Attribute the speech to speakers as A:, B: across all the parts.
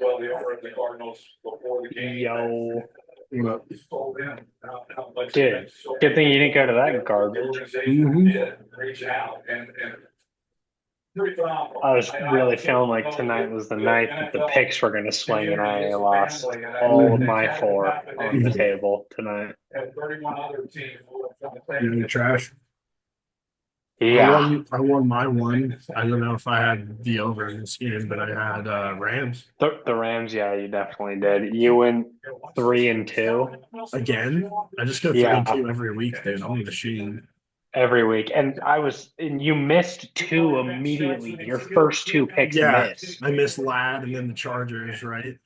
A: well, the owner of the Cardinals before the game.
B: Yo,
C: What?
A: Told him how much it
B: dude,
A: meant to so
B: good
A: many
B: thing you didn't go to
A: people.
B: that
A: The
B: garbage.
A: organization did reach out and pretty phenomenal.
B: I was
A: I
B: really
A: also
B: feeling like
A: know
B: tonight
A: that
B: was the
A: the
B: night that the
A: NFL
B: picks were going to swing, and
A: community
B: I
A: is a
B: lost
A: family, and
B: all of
A: I
B: my
A: think that
B: four
A: happened
B: on the
A: in
B: table tonight.
A: and 31 other teams from the
C: You trash. I
B: Yeah,
C: won. I won my one. I don't know if I had the over in this game, but I had Rams
B: the Rams. Yeah, you definitely did. You went 3-2.
C: again. I just go three and
B: Yeah,
C: two every week, dude. I'm a machine.
B: every week, and you missed two immediately. Your first two picks
C: Yeah,
B: missed.
C: I missed Lad and then the Chargers, right?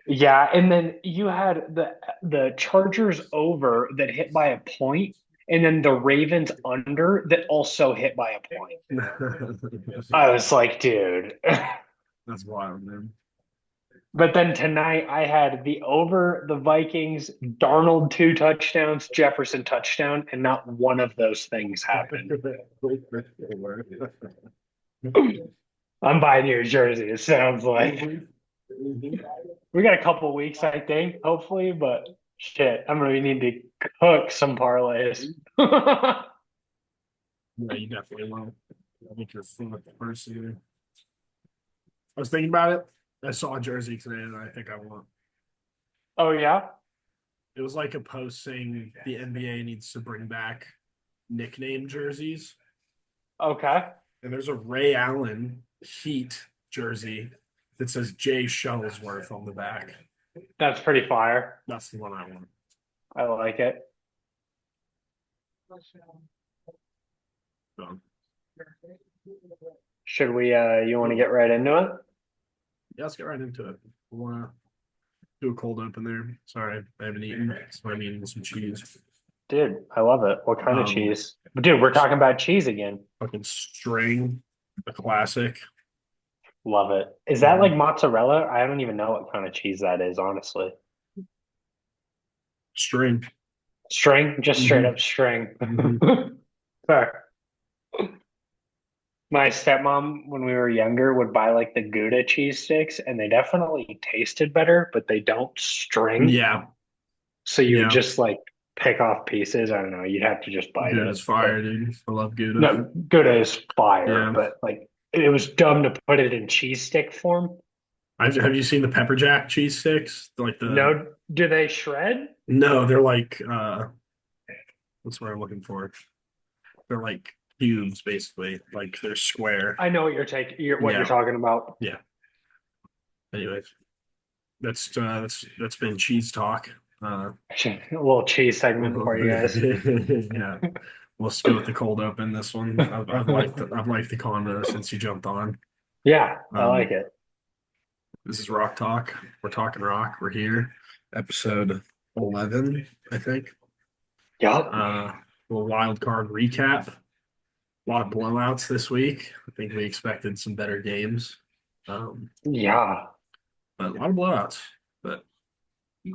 B: Yeah, and then you had the Chargers over that hit by a point, and then the Ravens under that also hit by a point. I was like, dude.
C: That's wild, man.
B: But then tonight I had the over the Vikings, Darnold 2 touchdowns, Jefferson touchdown, and not one of those things happened. I'm buying you a jersey, it sounds like. We got a couple weeks, I think, hopefully, but shit, I'm gonna need to cook some parlays.
C: Yeah, you definitely will. I think you're full of the first year. I was thinking about it. I saw a jersey today, and I think I want.
B: Oh yeah?
C: It was like a post saying the NBA needs to bring back nickname jerseys,
B: Okay.
C: and there's a Ray Allen Heat jersey that says Jay Shuttlesworth on the back.
B: That's pretty fire.
C: That's the one I want.
B: I like it.
C: So,
B: Should we you want to get right into it?
C: yeah, let's get right into it. We'll do a cold open there. Sorry, I haven't eaten, so I'm eating some cheese.
B: Dude, I love it. What kind of
C: Um,
B: cheese? Dude, we're talking about cheese again.
C: Fucking string, the classic.
B: Love it. Is that like mozzarella? I don't even know what kind of cheese that is, honestly.
C: String.
B: String, just straight
C: Mhm.
B: up string.
C: Mhm.
B: Fair. My stepmom, when we were younger, would buy like the Gouda cheese sticks, and they definitely tasted better, but they don't string.
C: Yeah,
B: So you would
C: yeah.
B: just like pick off pieces. I don't know. You'd have to just bite
C: Gouda's
B: it. But
C: fire, dude. I love Gouda.
B: no, Gouda is fire,
C: Yeah.
B: but like it was dumb to put it in cheese stick form.
C: Have you seen the pepper jack cheese sticks? Like the
B: No, do they shred?
C: no, they're like what's what I'm looking for? They're like cubes, basically. Like they're square.
B: I know what what you're
C: Yeah,
B: talking about.
C: yeah. Anyways, that's been cheese talk.
B: A little cheese segment for you guys.
C: Yeah. Let's go with the cold open. This one, I've liked the convo since you jumped on.
B: Yeah, I like
C: Um,
B: it.
C: this is Rock Talk. We're talking rock. We're here, episode 11, I think.
B: Yup.
C: Little wild card recap. A lot of blowouts this week. I think we expected some better games,
B: Yeah.
C: but a lot of blowouts. But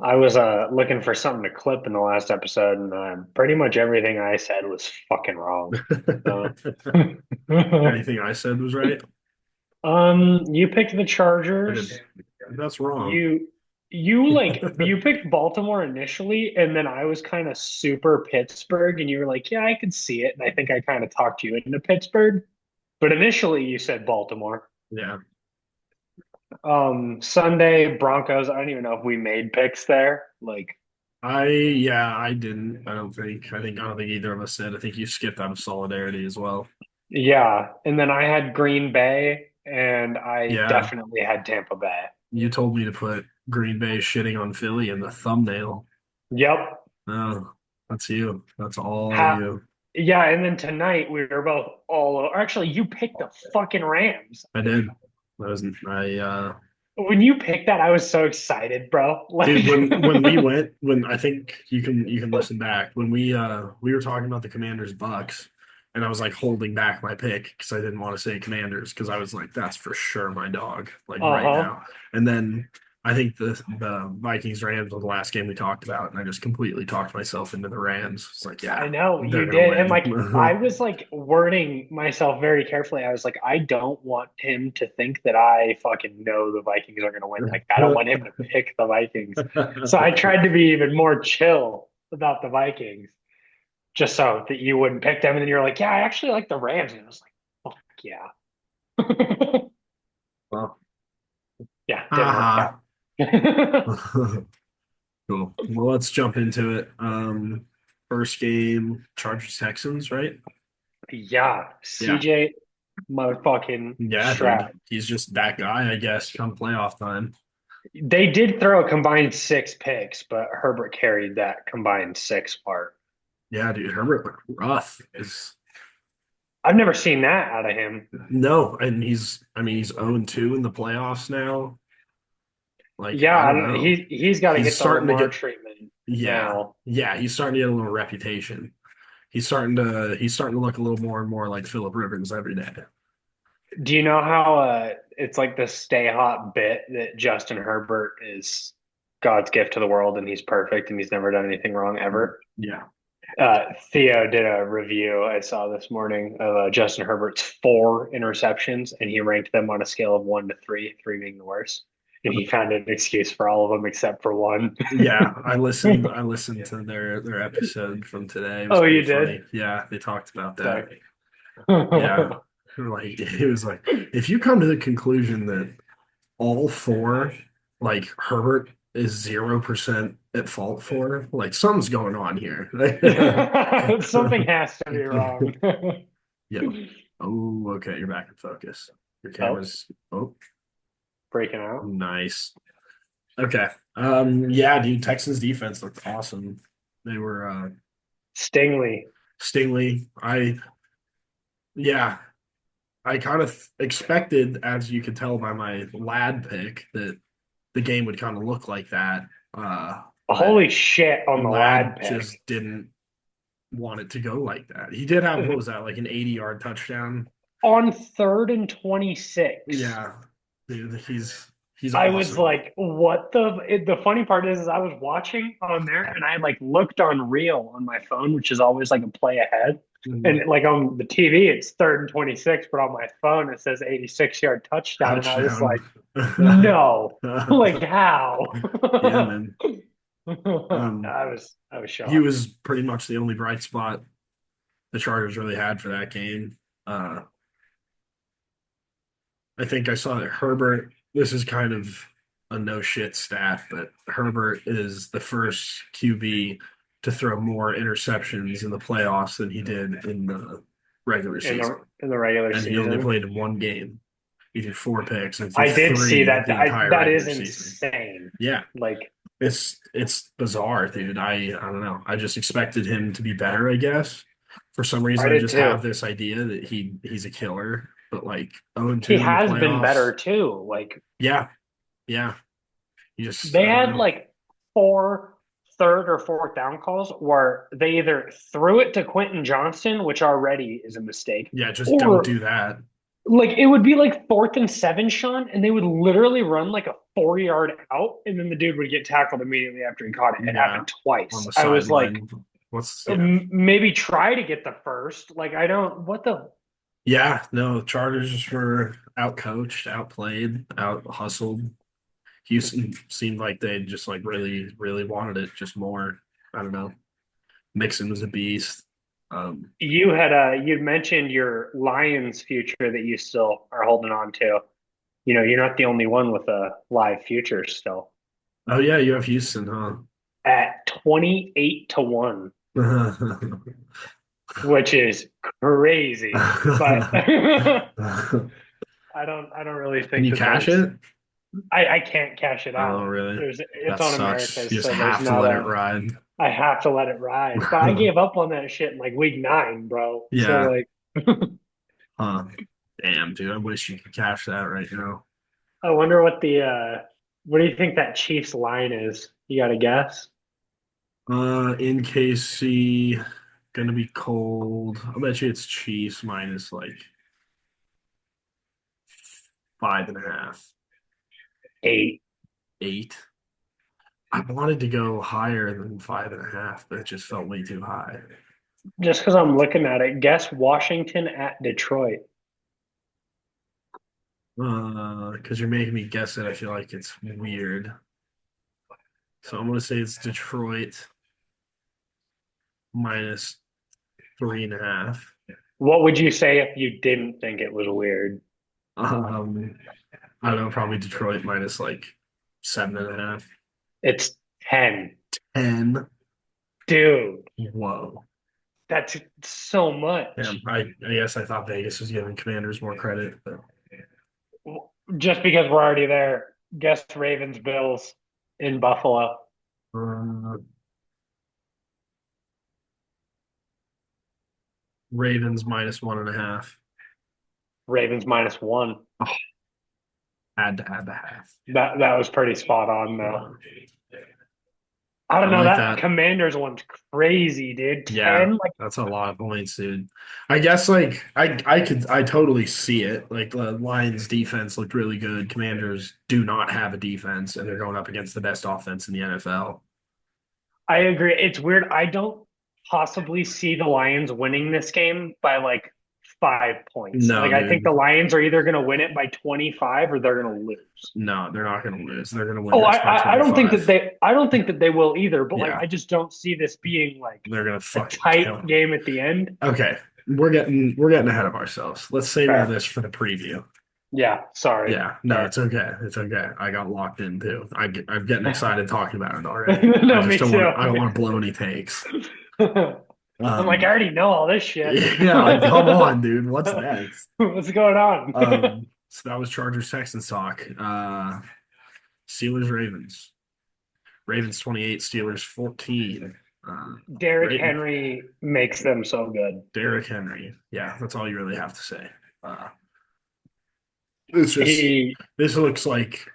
B: I was looking for something to clip in the last episode, and pretty much everything I said was fucking wrong. So.
C: anything I said was right.
B: You picked the
C: I
B: Chargers.
C: did. That's wrong.
B: You picked Baltimore initially, and then I was kind of super Pittsburgh, and you were like, "Yeah, I could see it." And I think I kind of talked you into Pittsburgh, but initially you said Baltimore.
C: Yeah.
B: Sunday Broncos. I don't even know if we made picks there. Like,
C: I didn't. I don't think either of us did. I think you skipped out of solidarity as well.
B: yeah, and then I had Green Bay, and I
C: Yeah.
B: definitely had Tampa Bay.
C: You told me to put Green Bay shitting on Philly in the thumbnail.
B: Yep.
C: Oh, that's you. That's all
B: Ha
C: you.
B: Yeah, and then tonight we were both all over. Actually, you picked the fucking Rams.
C: I did. I wasn't I
B: When you picked that, I was so excited, bro.
C: dude,
B: Like,
C: when we went, when I think you can listen back when we were talking about the Commanders Bucks, and I was like holding back my pick because I didn't want to say Commanders because I was like, that's for sure my dog, like right
B: uh-huh.
C: now. And then I think the Vikings Rams was the last game we talked about, and I just completely talked myself into the Rams. It's like,
B: I
C: yeah,
B: know
C: they're
B: you
C: gonna
B: did. And like I
C: win.
B: was like wording myself very carefully. I was like, I don't want him to think that I fucking know the Vikings are gonna win. Like I don't want him to pick the Vikings. So I tried to be even more chill about the Vikings, just so that you wouldn't pick them. And then you're like, yeah, I actually like the Rams. And I was like, fuck yeah.
C: Well,
B: Yeah, didn't work
C: haha.
B: out.
C: Cool. Well, let's jump into it. First game, Chargers Texans, right?
B: Yeah,
C: Yeah.
B: CJ motherfucking
C: Yeah, dude.
B: Stroud.
C: He's just that guy, I guess, come playoff time.
B: They did throw a combined 6 picks, but Herbert carried that combined 6 part.
C: Yeah, dude. Herbert looked rough. Is
B: I've never seen that out of him.
C: no, and I mean, he's 0-2 in the playoffs now. Like,
B: Yeah,
C: I
B: I
C: don't
B: don't,
C: know.
B: he's got to
C: He's
B: get the
C: starting to
B: Lamar
C: get,
B: treatment
C: yeah,
B: now.
C: yeah, he's starting to get a little reputation. He's starting to look a little more and more like Philip Rivers every day.
B: Do you know how it's like the stay hot bit that Justin Herbert is God's gift to the world and he's perfect and he's never done anything wrong ever?
C: Yeah.
B: Theo did a review I saw this morning of Justin Herbert's 4 interceptions, and he ranked them on a scale of 1 to 3, 3 being the worst. And he found an excuse for all of them except for one.
C: Yeah, I listened to their episode from today. It was
B: Oh, you
C: pretty
B: did?
C: funny. Yeah, they talked about that.
B: Sorry.
C: Yeah. Like it was like if you come to the conclusion that all four, like Herbert is 0% at fault for, like something's going on here.
B: Something has to be wrong.
C: Yeah. Oh, okay. You're back in focus. Your
B: Oh,
C: camera's oh,
B: breaking out.
C: nice. Okay. Yeah, dude, Texans defense looked awesome. They were
B: Stingley.
C: Stingley. Yeah, I kind of expected, as you could tell by my lad pick, that the game would kind of look like that. But
B: Holy shit on the lad
C: Lad
B: pick.
C: just didn't want it to go like that. He did have, what was that, like an 80-yard touchdown?
B: On 3rd and 26.
C: Yeah, dude, he's
B: I was
C: awesome.
B: like, what the funny part is I was watching on there and I like looked on Reel on my phone, which is always like a play ahead.
C: Mhm.
B: And like on the TV, it's 3rd and 26, but on my phone it says 86-yard touchdown. And I was
C: Touchdown.
B: like, no, like how?
C: Yeah, man. Um,
B: I was
C: he
B: shocked.
C: was pretty much the only bright spot the Chargers really had for that game. I think I saw that Herbert, this is kind of a no shit stat, but Herbert is the first QB to throw more interceptions in the playoffs than he did in the regular
B: In
C: season.
B: the regular
C: And he only
B: season.
C: played in one game. He did 4 picks and threw
B: I did see
C: three
B: that.
C: the entire
B: That is
C: regular season.
B: insane.
C: Yeah,
B: Like
C: it's bizarre, dude. I don't know. I just expected him to be better, I guess. For some reason,
B: I
C: I
B: did
C: just have
B: too.
C: this idea that he's a killer, but like
B: He
C: 0-2 in the
B: has been
C: playoffs.
B: better too. Like
C: Yeah, yeah. You just
B: they
C: I don't
B: had
C: know.
B: like 4 third or fourth down calls where they either threw it to Quentin Johnston, which already is a mistake,
C: Yeah, just don't
B: or
C: do that.
B: like it would be like 4th and 7, Sean, and they would literally run like a 4 yard out, and then the dude would get tackled immediately after he caught it. It
C: Yeah,
B: happened
C: on
B: twice.
C: the
B: I was like,
C: sideline. Yeah.
B: maybe try to get the first. Like I don't. What the?
C: Yeah, no, the Chargers just were outcoached, outplayed, out hustled. Houston seemed like they just like really, really wanted it just more. I don't know. Mixon was a beast.
B: You'd mentioned your Lions future that you still are holding on to. You know, you're not the only one with a live future still
C: Oh yeah, you have Houston, huh?
B: at 28-1, which is crazy. But I don't really
C: Can
B: think
C: you
B: that
C: cash
B: there's
C: it?
B: I can't cash it
C: Oh,
B: out.
C: really?
B: It's
C: That
B: on
C: sucks. You
B: America's,
C: just
B: so there's
C: have to
B: not
C: let it
B: a
C: ride.
B: I have to let it ride. But I gave up on that shit in like week 9, bro. So
C: Yeah.
B: like
C: Huh. Damn, dude. I wish you could cash that right now.
B: I wonder what do you think that Chiefs line is? You got a guess?
C: In KC, gonna be cold. I bet you it's Chiefs minus like 5.5.
B: 8.
C: 8. I wanted to go higher than 5.5, but it just felt way too high.
B: Just because I'm looking at it, guess Washington at Detroit.
C: Because you're making me guess it, I feel like it's weird. So I'm gonna say it's Detroit minus 3.5.
B: What would you say if you didn't think it was weird?
C: I don't know, probably Detroit minus like 7.5.
B: It's 10.
C: 10.
B: Dude,
C: Whoa.
B: that's so much.
C: Damn, I guess I thought Vegas was giving Commanders more credit, but
B: Just because we're already there, guess Ravens Bills in Buffalo.
C: uh, Ravens minus 1.5.
B: Ravens -1.
C: Oh, had to add the half.
B: That was pretty spot on though. I don't
C: I
B: know,
C: like
B: that
C: that.
B: Commanders one's crazy, dude.
C: Yeah,
B: 10, like
C: that's a lot of points, dude. I guess like I totally see it. Like the Lions defense looked really good. Commanders do not have a defense, and they're going up against the best offense in the NFL.
B: I agree. It's weird. I don't possibly see the Lions winning this game by like 5 points.
C: No,
B: Like I think
C: dude.
B: the Lions are either going to win it by 25 or they're going to lose.
C: No, they're not going to lose. They're going to win
B: Oh,
C: this by
B: I don't think that
C: 25.
B: I don't think that they will either. But like
C: Yeah,
B: I just don't see this being like
C: they're going to
B: a
C: fucking kill
B: tight
C: them.
B: game at the end.
C: Okay, we're getting ahead of ourselves. Let's save all
B: Fair.
C: this for the preview.
B: Yeah, sorry.
C: Yeah, no,
B: Fair.
C: it's okay. It's okay. I got locked in too. I'm getting excited talking about it already.
B: No,
C: I just
B: me
C: don't
B: too.
C: want to. I don't want to blow any takes.
B: I'm like, I
C: Um,
B: already know all this shit.
C: yeah, like come on, dude. What's next?
B: What's going on?
C: So that was Chargers Texans talk. Steelers Ravens. Ravens 28, Steelers 14.
B: Derrick
C: Ra-
B: Henry makes them so good.
C: Derrick Henry. Yeah, that's all you really have to say. It's just
B: He
C: this looks like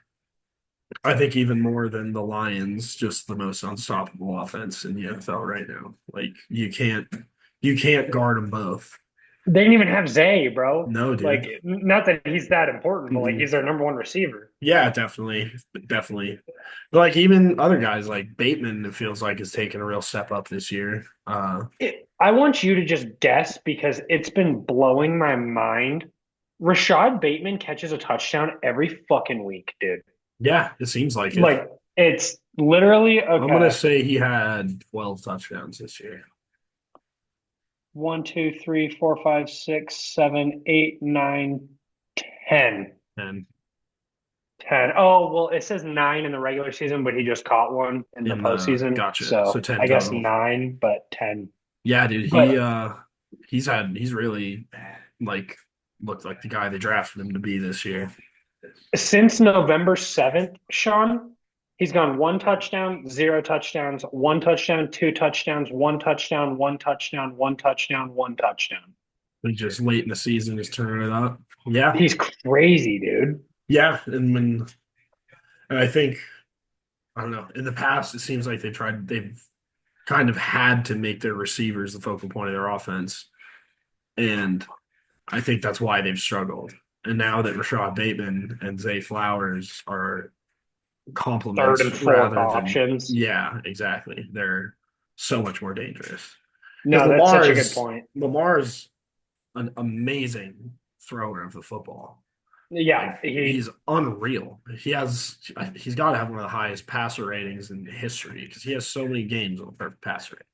C: I think even more than the Lions, just the most unstoppable offense in the NFL right now. Like you can't guard them both.
B: They didn't even have Zay, bro.
C: No,
B: Like,
C: dude.
B: not that he's that important, but like
C: Mhm.
B: he's their number one receiver.
C: Yeah, definitely, definitely. But like even other guys like Bateman, it feels like is taking a real step up this year.
B: I want you to just guess because it's been blowing my mind. Rashad Bateman catches a touchdown every fucking week, dude.
C: Yeah, it seems like it.
B: Like, it's literally
C: I'm gonna
B: okay.
C: say he had 12 touchdowns this year.
B: 1, 2, 3, 4, 5, 6, 7, 8, 9, 10.
C: And
B: 10. Oh, well, it says 9 in the regular season, but he just caught one in the
C: in the
B: postseason.
C: gotcha. So
B: So
C: 10
B: I guess
C: total.
B: 9, but 10.
C: Yeah, dude,
B: But
C: he's really like looked like the guy they drafted him to be this year.
B: since November 7th, Sean, he's gone 1 touchdown, 0 touchdowns, 1 touchdown, 2 touchdowns, 1 touchdown, 1 touchdown, 1 touchdown, 1 touchdown.
C: He just late in the season is turning it up. Yeah,
B: He's crazy, dude.
C: yeah, and I think I don't know. In the past, it seems like they've kind of had to make their receivers the focal point of their offense, and I think that's why they've struggled. And now that Rashad Bateman and Zay Flowers are
B: Third
C: complements
B: and fourth
C: rather than
B: options.
C: yeah, exactly. They're so much more dangerous. Because
B: No, that's such a good point.
C: Lamar's an amazing thrower of the football.
B: Yeah,
C: Like he's unreal. He's got to have one of the highest passer ratings in history because he has so many games on a perfect passer rating.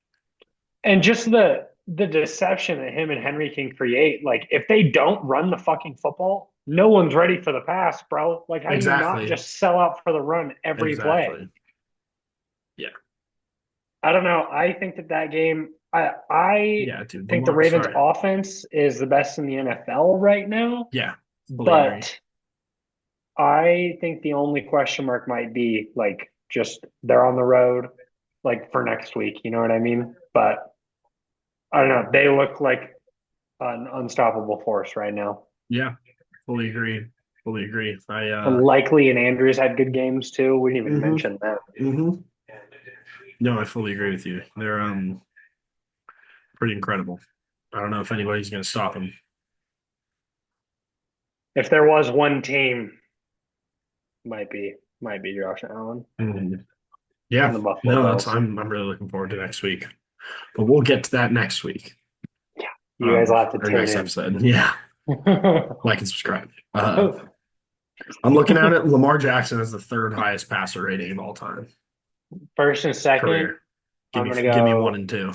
B: and just the deception that him and Henry can create. Like, if they don't run the fucking football, no one's ready for the pass, bro. Like, how do you not
C: Exactly.
B: just sell out for the run every play?
C: Exactly. Yeah.
B: I don't know. I think that game. I
C: Yeah, dude.
B: think the
C: Lamar,
B: Ravens'
C: sorry.
B: offense is the best in the NFL right now,
C: Yeah. Fully agree.
B: but I think the only question mark might be like just they're on the road, like for next week. You know what I mean? But I don't know. They look like an unstoppable force right now.
C: Yeah. Fully agree. Fully agree.
B: Likely and Andrews had good games too. We didn't even
C: Mhm.
B: mention that.
C: Mhm. No, I fully agree with you. They're pretty incredible. I don't know if anybody's going to stop them.
B: If there was one team, might be might be Josh Allen
C: Yeah,
B: and the Buffalo
C: no,
B: Bills.
C: I'm really looking forward to next week, but we'll get to that next week.
B: You guys will have to
C: Or
B: tune
C: next
B: in.
C: episode. Yeah, like and subscribe. I'm looking at it. Lamar Jackson has the third highest passer rating of all time
B: First and second,
C: career.
B: I'm gonna
C: Give me one
B: go
C: and two.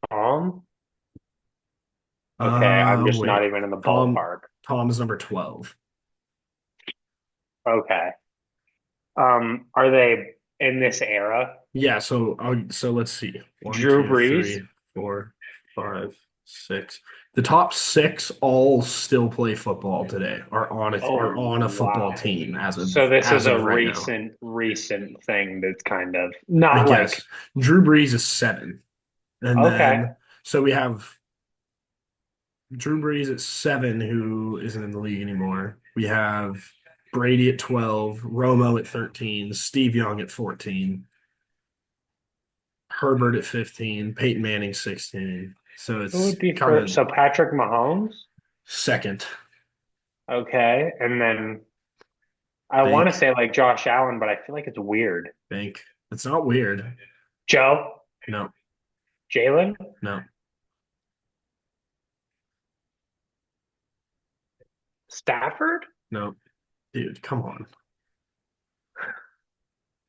B: Tom. Okay, I'm just not
C: Wait,
B: even in the
C: Tom.
B: ballpark.
C: Tom is number 12.
B: Okay. Are they in this era?
C: Yeah, so let's see. One,
B: Drew
C: two,
B: Brees?
C: three, 4, 5, 6. The top six all still play football today.
B: Oh,
C: Are on a football
B: wow.
C: team
B: So this
C: as
B: is a
C: of right now.
B: recent thing that's kind of
C: I
B: not like
C: guess Drew Brees is 7, and
B: okay.
C: then so we have Drew Brees at 7, who isn't in the league anymore. We have Brady at 12, Romo at 13, Steve Young at 14, Herbert at 15, Peyton Manning 16. So
B: Who
C: it's
B: would be
C: kind
B: first?
C: of
B: So Patrick Mahomes?
C: second,
B: Okay. And then I want to
C: think.
B: say like Josh Allen, but I feel like it's weird.
C: Think. It's not weird.
B: Joe?
C: No,
B: Jalen?
C: no.
B: Stafford?
C: No. Dude, come on.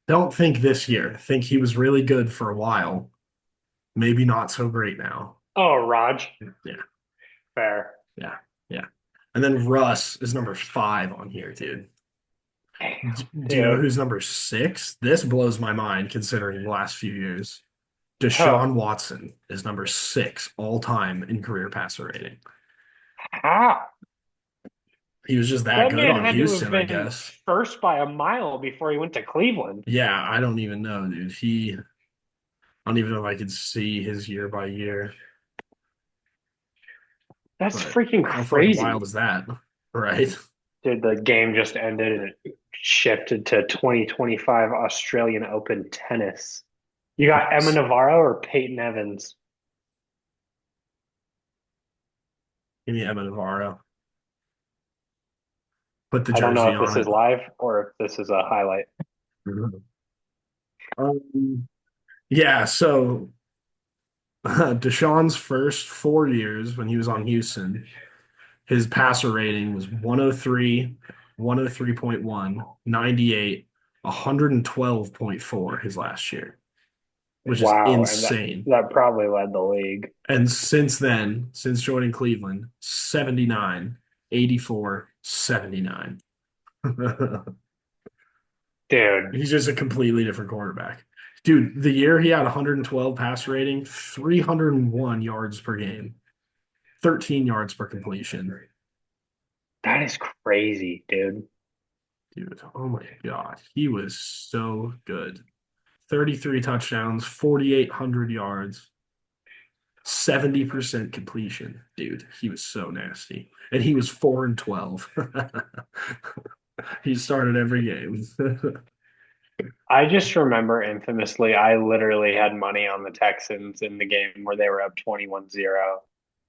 C: Don't think this year. Think he was really good for a while. Maybe not so great now.
B: Oh, Raj.
C: Yeah,
B: Fair.
C: yeah, yeah. And then Russ is number 5 on here, dude. Do you know
B: Dude.
C: who's number 6? This blows my mind considering the last few years.
B: Huh.
C: Deshaun Watson is number 6 all time in career passer rating.
B: How?
C: He was just that
B: That
C: good
B: man
C: on
B: had to have
C: Houston, I
B: been
C: guess.
B: first by a mile before he went to Cleveland.
C: Yeah, I don't even know, dude. I don't even know if I could see his year by year.
B: That's
C: But
B: freaking
C: how fucking
B: crazy.
C: wild is that? Right?
B: Dude, the game just ended and it shifted to 2025 Australian Open tennis. You got Emma Navarro or Peyton Evans?
C: Give me Evan Navarro. Put the
B: I don't know
C: jersey
B: if this
C: on
B: is
C: it.
B: live or if this is a highlight.
C: Um, yeah, so Deshaun's first 4 years when he was on Houston, his passer rating was 103, 103.1, 98, 112.4 his last year, which is
B: Wow, and
C: insane.
B: that probably led the league.
C: And since then, since joining Cleveland, 79, 84, 79.
B: Dude,
C: He's just a completely different quarterback. Dude, the year he had 112 passer rating, 301 yards per game, 13 yards per completion.
B: that is crazy, dude.
C: Dude, oh my God. He was so good. 33 touchdowns, 4,800 yards, 70% completion. Dude, he was so nasty. And he was 4-12. He started every game.
B: I just remember infamously, I literally had money on the Texans in the game where they were up 21-0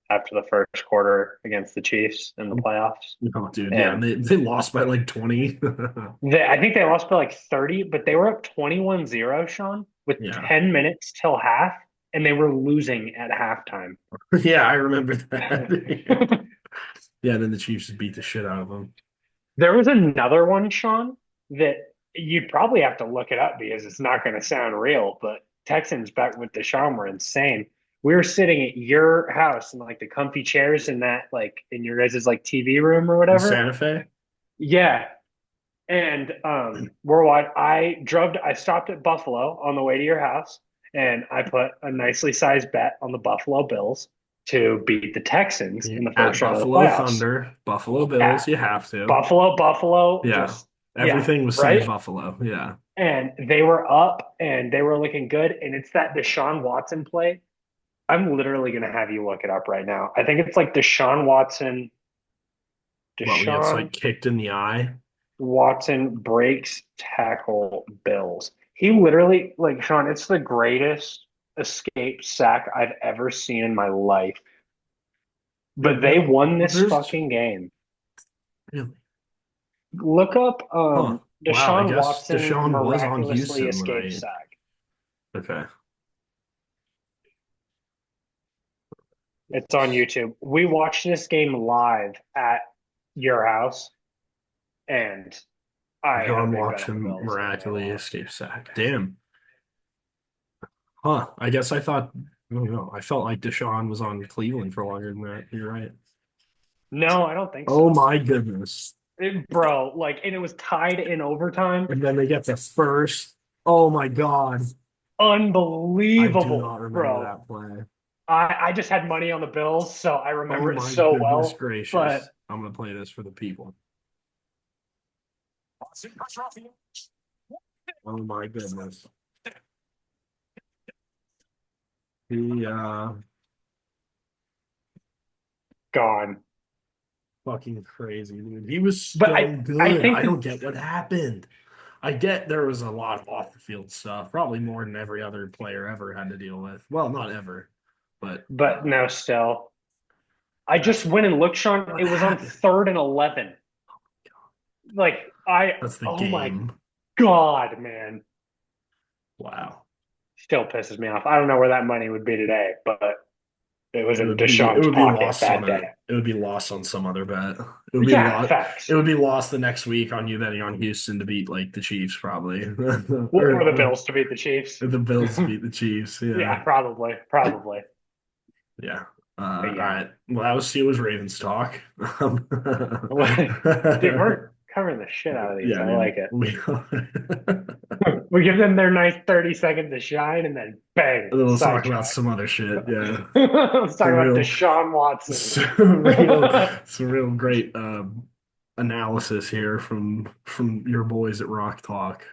B: after the first quarter against the Chiefs in the playoffs.
C: Oh, dude, yeah,
B: And
C: they lost by like 20.
B: I think they lost by like 30, but they were up 21-0, Sean, with
C: Yeah.
B: 10 minutes till half, and they were losing at halftime.
C: Yeah, I remember that. Yeah, then the Chiefs just beat the shit out of them.
B: There was another one, Sean, that you'd probably have to look it up because it's not going to sound real, but Texans back with Deshaun were insane. We were sitting at your house in like the comfy chairs in that like in your guys' like TV room or
C: In
B: whatever.
C: Santa Fe?
B: Yeah. And I stopped at Buffalo on the way to your house and I put a nicely sized bet on the Buffalo Bills to beat the Texans in the
C: At
B: first round of the
C: Buffalo
B: playoffs.
C: Thunder, Buffalo Bills,
B: At
C: you have to.
B: Buffalo,
C: Yeah.
B: just yeah,
C: Everything was saying
B: right?
C: Buffalo. Yeah.
B: And they were up and they were looking good. And it's that Deshaun Watson play. I'm literally gonna have you look it up right now. I think it's like
C: What, when he gets
B: Deshaun
C: like kicked in the eye?
B: Watson breaks tackle Bills. He literally, like Sean, it's the greatest escape sack I've ever seen in my life. But
C: Dude,
B: they won this
C: there's
B: fucking game.
C: really.
B: Look up
C: Huh. Wow, I
B: Deshaun
C: guess
B: Watson
C: Deshaun was on
B: miraculously
C: Houston when
B: escaped
C: I
B: sack.
C: okay.
B: It's on YouTube. We watched this game live at your house, and I had a
C: Deshaun
B: big bet on the
C: Watson
B: Bills, and they
C: miraculously
B: lost.
C: escaped sack. Damn. Huh. I guess I thought I don't know. I felt like Deshaun was on Cleveland for longer than that. You're right.
B: No, I don't think
C: Oh
B: so.
C: my goodness.
B: Bro, like, and it was tied in overtime.
C: And then they get the first. Oh my God. I do
B: Unbelievable,
C: not remember
B: bro.
C: that play.
B: I just had money on the Bills, so I
C: Oh
B: remember it
C: my
B: so
C: goodness
B: well.
C: gracious.
B: But
C: I'm gonna play this for the people. Oh my goodness. He
B: gone.
C: fucking crazy, dude. He was
B: But
C: so
B: I
C: good.
B: think
C: I
B: that,
C: don't get what happened. I get there was a lot of off the field stuff, probably more than every other player ever had to deal with. Well, not ever, but
B: but no, still. I just
C: that's
B: went and looked, Sean.
C: what
B: It was on
C: happened.
B: 3rd and 11. Like
C: That's the
B: oh my
C: game.
B: God, man.
C: Wow.
B: Still pisses me off. I don't know where that money would be today, but it was
C: It
B: in
C: would be it
B: Deshaun's
C: would be
B: pocket
C: lost on
B: that
C: a
B: day.
C: it would be lost on some other bet. It would be
B: Yeah,
C: lost. It
B: facts.
C: would be lost the next week on you betting on Houston to beat like the Chiefs, probably,
B: Or the Bills to beat the Chiefs.
C: or the Bills to beat the Chiefs.
B: Yeah,
C: Yeah,
B: probably, probably.
C: yeah.
B: But
C: All
B: yeah,
C: right. Well, that was Steelers Ravens talk.
B: dude, we're covering the shit out of these.
C: Yeah,
B: I
C: dude.
B: like it.
C: We
B: We give them their nice 30 seconds to shine, and then bang,
C: and then let's talk about
B: sidetrack.
C: some other shit. Yeah,
B: Let's talk
C: some
B: about
C: real,
B: Deshaun Watson.
C: some real great analysis here from your boys at Rock Talk.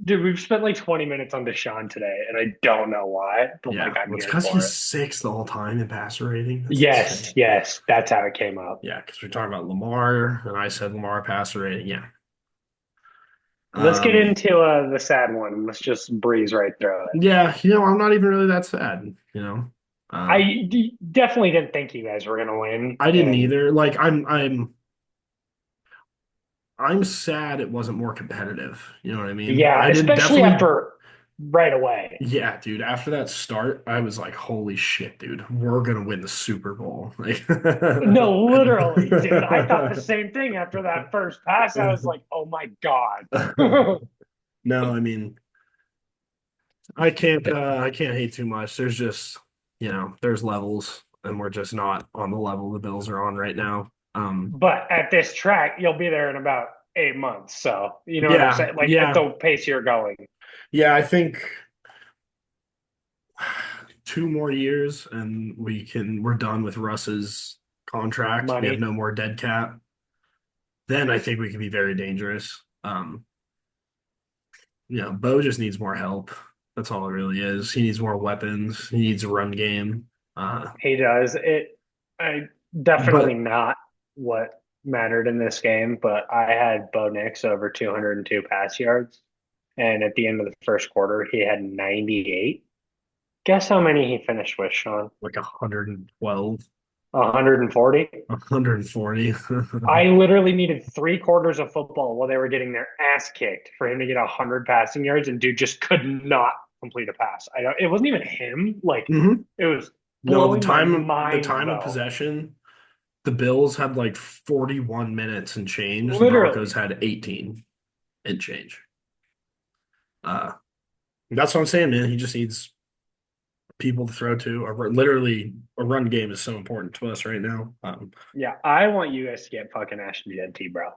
B: Dude, we've spent like 20 minutes on Deshaun today, and I don't know why, but
C: Yeah,
B: like I'm
C: well, it's
B: here
C: because
B: for
C: he's
B: it.
C: sixth all time in passer rating. That's
B: Yes,
C: insane.
B: yes, that's how it came up.
C: Yeah, because we're talking about Lamar, and I said Lamar passer rating. Yeah.
B: Let's get
C: Um,
B: into the sad one. Let's just breeze right through it.
C: yeah, I'm not even really that sad, you know. Uh,
B: Definitely didn't think you guys were gonna win,
C: I didn't
B: and
C: either. Like I'm sad it wasn't more competitive. You know what I mean?
B: yeah,
C: I did
B: especially
C: definitely.
B: after right away.
C: Yeah, dude. After that start, I was like, "Holy shit, dude! We're gonna win the Super Bowl!" Like,
B: No, literally, dude. I thought the same thing after that first pass. I was like, oh my God.
C: no, I mean, I can't hate too much. There's just, there's levels, and we're just not on the level the Bills are on right now.
B: But at this track, you'll be there in about 8 months. So, you know what I'm
C: Yeah,
B: saying? Like at
C: yeah,
B: the pace you're going.
C: yeah. I think 2 more years, and we're done with Russ's contract. We have
B: Money.
C: no more dead cap. Then I think we can be very dangerous. Bo just needs more help. That's all it really is. He needs more weapons. He needs a run game.
B: He does. I definitely
C: But
B: not what mattered in this game, but I had Bo Nix over 202 pass yards. And at the end of the first quarter, he had 98. Guess how many he finished with, Sean?
C: like 112,
B: 140.
C: 140.
B: I literally needed 3 quarters of football while they were getting their ass kicked for him to get 100 passing yards, and dude just could not complete a pass. I don't. It wasn't even him. Like
C: Mhm.
B: it was
C: No,
B: blowing my
C: the
B: mind,
C: time of
B: though.
C: possession, the Bills had like 41 minutes and change. The Broncos
B: Literally.
C: had 18 and change. Uh, that's what I'm saying, man. He just needs people to throw to. Literally, a run game is so important to us right now.
B: Yeah, I want you guys to get fucking Ashton Jeanty, bro.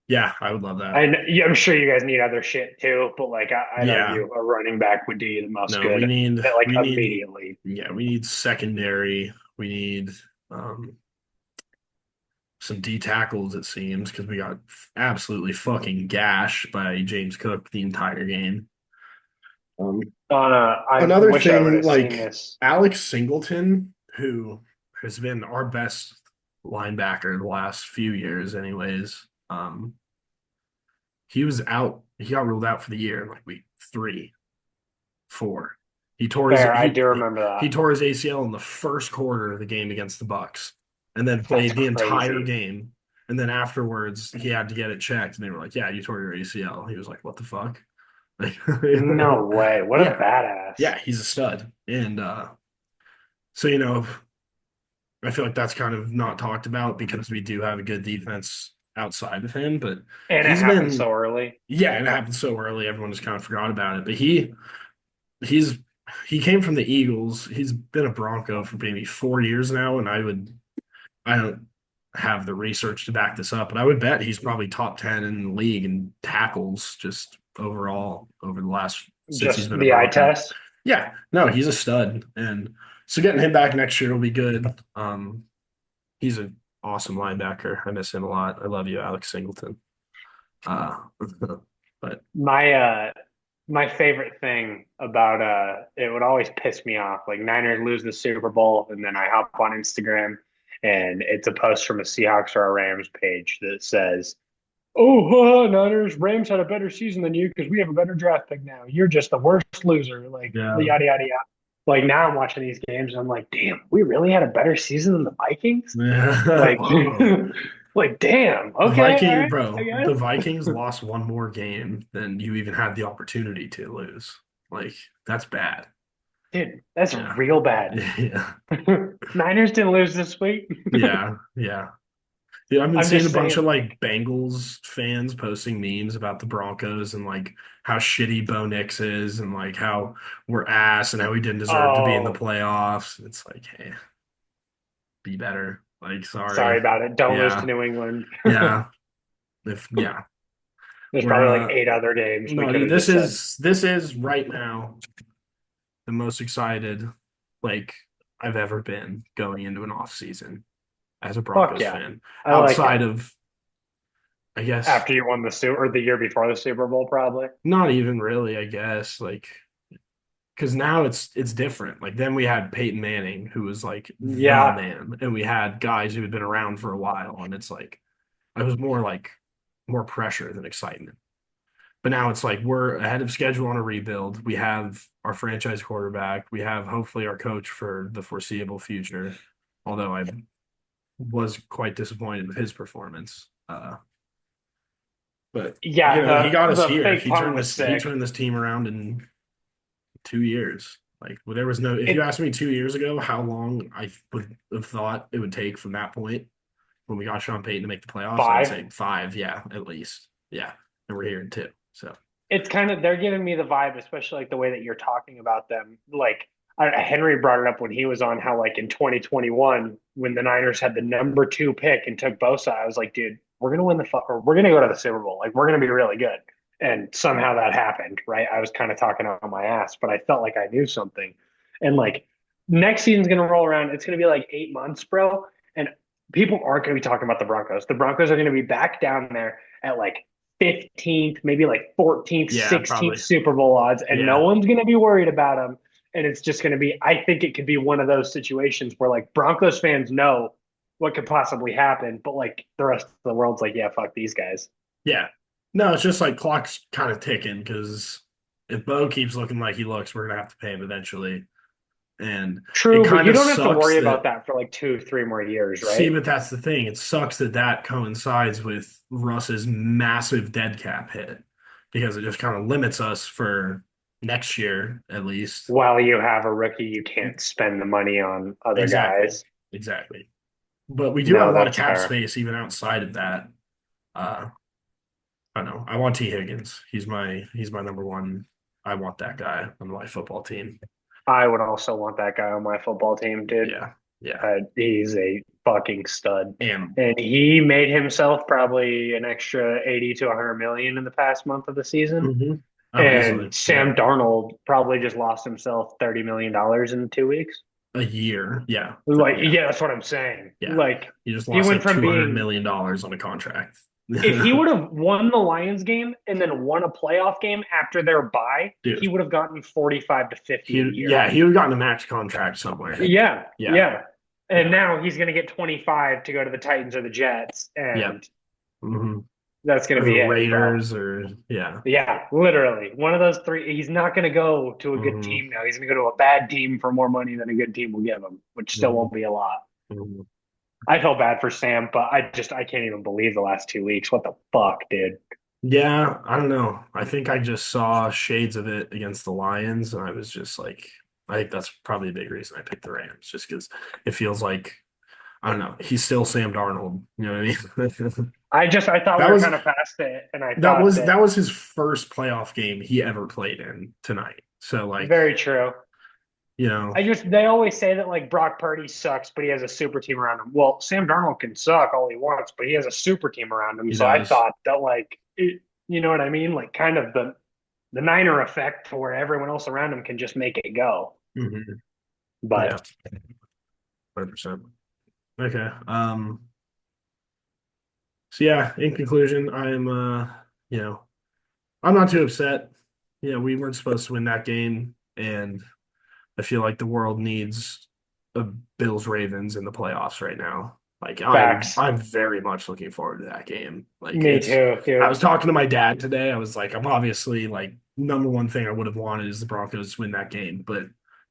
C: Yeah, I would love that.
B: Yeah, I'm sure you guys need other shit too, but like I'd
C: Yeah,
B: argue a running back would do you the most
C: no,
B: good, like
C: we need,
B: immediately.
C: yeah, we need secondary. We need some D tackles, it seems, because we got absolutely fucking gashed by James Cook the entire game.
B: I
C: Another
B: wish I would
C: thing,
B: have seen
C: like
B: this.
C: Alex Singleton, who has been our best linebacker the last few years, anyways. He was out. He got ruled out for the year in like week 3, 4. He tore his
B: Fair, I do remember
C: he
B: that.
C: tore his ACL in the first quarter of the game against the Bucks, and then
B: That's
C: played the entire
B: crazy.
C: game. And then afterwards, he had to get it checked, and they were like, "Yeah, you tore your ACL." He was like, "What the fuck?" Like,
B: No way. What a
C: yeah,
B: badass.
C: yeah, he's a stud. And so I feel like that's kind of not talked about because we do have a good defense outside of him, but
B: And it
C: he's
B: happened so
C: been
B: early.
C: yeah, and it happened so early, everyone just kind of forgot about it. But he's he came from the Eagles. He's been a Bronco for maybe 4 years now, and I don't have the research to back this up, but I would bet he's probably top 10 in the league in tackles just overall over the last since he's
B: Just
C: been a
B: the eye
C: Bronco.
B: test.
C: Yeah, no, he's a stud, and so getting him back next year will be good. He's an awesome linebacker. I miss him a lot. I love you, Alex Singleton. Uh, but
B: My favorite thing about it would always piss me off. Like Niners lose the Super Bowl, and then I hop on Instagram and it's a post from a Seahawks or a Rams page that says, "Oh, Niners, Rams had a better season than you because we have a better draft pick now. You're just the worst loser." Like
C: yeah,
B: yada yada yada. Like now I'm watching these games and I'm like, damn, we really had a better season than the Vikings?
C: yeah.
B: Like
C: Whoa.
B: like damn,
C: The
B: okay, all
C: Viking,
B: right, I
C: bro, the
B: guess.
C: Vikings lost one more game than you even had the opportunity to lose. Like, that's bad.
B: Dude, that's
C: Yeah.
B: real bad.
C: Yeah.
B: Niners didn't lose this week.
C: Yeah. Yeah. Dude, I've been
B: I'm
C: seeing a
B: just
C: bunch of
B: saying.
C: like Bengals fans posting memes about the Broncos and like how shitty Bo Nix is and like how we're ass and how we didn't deserve to be in the
B: Oh,
C: playoffs. It's like, hey, be better. Like,
B: sorry
C: sorry.
B: about it. Don't lose to
C: Yeah.
B: New England.
C: Yeah. If yeah.
B: There's
C: We're
B: probably like eight other games we
C: no,
B: could
C: dude,
B: have just said.
C: this is right now the most excited like I've ever been going into an off season as a
B: Fuck
C: Broncos
B: yeah.
C: fan.
B: I like
C: Outside
B: it.
C: of I guess
B: After you won the Super or the year before the Super Bowl, probably.
C: not even really, I guess, like because now it's different. Like then we had Peyton Manning, who was like the
B: Yeah.
C: man, and we had guys who had been around for a while, and it's like I was more like more pressure than excitement. But now it's like we're ahead of schedule on a rebuild. We have our franchise quarterback. We have hopefully our coach for the foreseeable future. Although I was quite disappointed with his performance. But
B: Yeah,
C: he got us
B: the
C: here.
B: fake punt was
C: He
B: sick.
C: turned this team around in 2 years. Like well, there was no. If you
B: It
C: asked me 2 years ago how long I would have thought it would take from that point when we got Sean Payton to make the playoffs, I'd
B: five.
C: say 5. Yeah, at least. Yeah, and we're here in 2. So
B: It's kind of they're giving me the vibe, especially like the way that you're talking about them. Like Henry brought it up when he was on how like in 2021 when the Niners had the number 2 pick and took Bosa, I was like, dude, we're gonna win the or we're gonna go to the Super Bowl. Like we're gonna be really good. And somehow that happened, right? I was kind of talking on my ass, but I felt like I knew something. And like next season's gonna roll around. It's gonna be like 8 months, bro. And people aren't gonna be talking about the Broncos. The Broncos are gonna be back down there at like 15th, maybe like 14th,
C: yeah,
B: 16th
C: probably.
B: Super Bowl odds, and no
C: Yeah.
B: one's going to be worried about them. And it's just going to be, I think it could be one of those situations where like Broncos fans know what could possibly happen, but like the rest of the world's like, yeah, fuck these guys.
C: Yeah. No, it's just like clock's kind of ticking because if Bo keeps looking like he looks, we're gonna have to pay him eventually. And it
B: True, but
C: kind
B: you
C: of
B: don't have to
C: sucks
B: worry about
C: that
B: that for like 2, 3 more years,
C: see,
B: right?
C: but that's the thing. It sucks that that coincides with Russ's massive dead cap hit because it just kind of limits us for next year at least.
B: While you have a rookie, you can't spend the money on other
C: Exactly.
B: guys.
C: Exactly. But we do have a
B: No,
C: lot of
B: that's
C: cap
B: fair.
C: space even outside of that. Uh, I don't know. I want T. Higgins. He's my number one. I want that guy on my football team.
B: I would also want that guy on my football team, dude.
C: Yeah. Yeah.
B: He's a fucking stud.
C: And
B: And he made himself probably an extra 80 to 100 million in the past month of the season.
C: mhm. Oh, easily.
B: And
C: Yeah.
B: Sam Darnold probably just lost himself $30 million in 2 weeks.
C: A year. Yeah.
B: Like,
C: Yeah.
B: yeah, that's what I'm saying.
C: Yeah.
B: Like,
C: You just
B: he
C: lost
B: went
C: like
B: from
C: $200
B: being,
C: million on a contract.
B: if he would have won the Lions game and then won a playoff game after their bye, he
C: Dude,
B: would have gotten 45 to 50 a year.
C: he would have gotten a max contract somewhere.
B: Yeah,
C: Yeah.
B: yeah. And
C: Yeah.
B: now he's going to get 25 to go to the Titans or the Jets,
C: Yep.
B: and
C: hmm
B: that's going
C: Or
B: to
C: the
B: be it, bro.
C: Raiders or yeah.
B: Yeah, literally. One of those three. He's not going to go to a good
C: hmm
B: team now. He's going to go to a bad team for more money than a good team will give him, which still
C: hmm
B: won't be a lot.
C: hmm
B: I feel bad for Sam, but I can't even believe the last 2 weeks. What the fuck, dude?
C: Yeah, I don't know. I think I just saw shades of it against the Lions, and I was just like, I think that's probably a big reason I picked the Rams, just because it feels like I don't know. He's still Sam Darnold. You know what I mean?
B: I thought we
C: That
B: were
C: was
B: kind of past it, and I
C: that
B: thought
C: was
B: that
C: that was his first playoff game he ever played in tonight. So like,
B: very true.
C: you know,
B: They always say that like Brock Purdy sucks, but he has a super team around him. Well, Sam Darnold can suck all he wants, but he has a super team around him.
C: he
B: So I
C: does.
B: thought that you know what I mean? Like kind of the Niner effect to where everyone else around him can just make it go.
C: Hmm. Yeah,
B: But
C: 100%. Okay. So yeah, in conclusion, you know, I'm not too upset. You know, we weren't supposed to win that game, and I feel like the world needs a Bills Ravens in the playoffs right now. Like
B: facts.
C: I'm very much looking forward to that game. Like
B: Me
C: it's
B: too,
C: I
B: dude.
C: was talking to my dad today. I was like, I'm obviously like number one thing I would have wanted is the Broncos win that game, but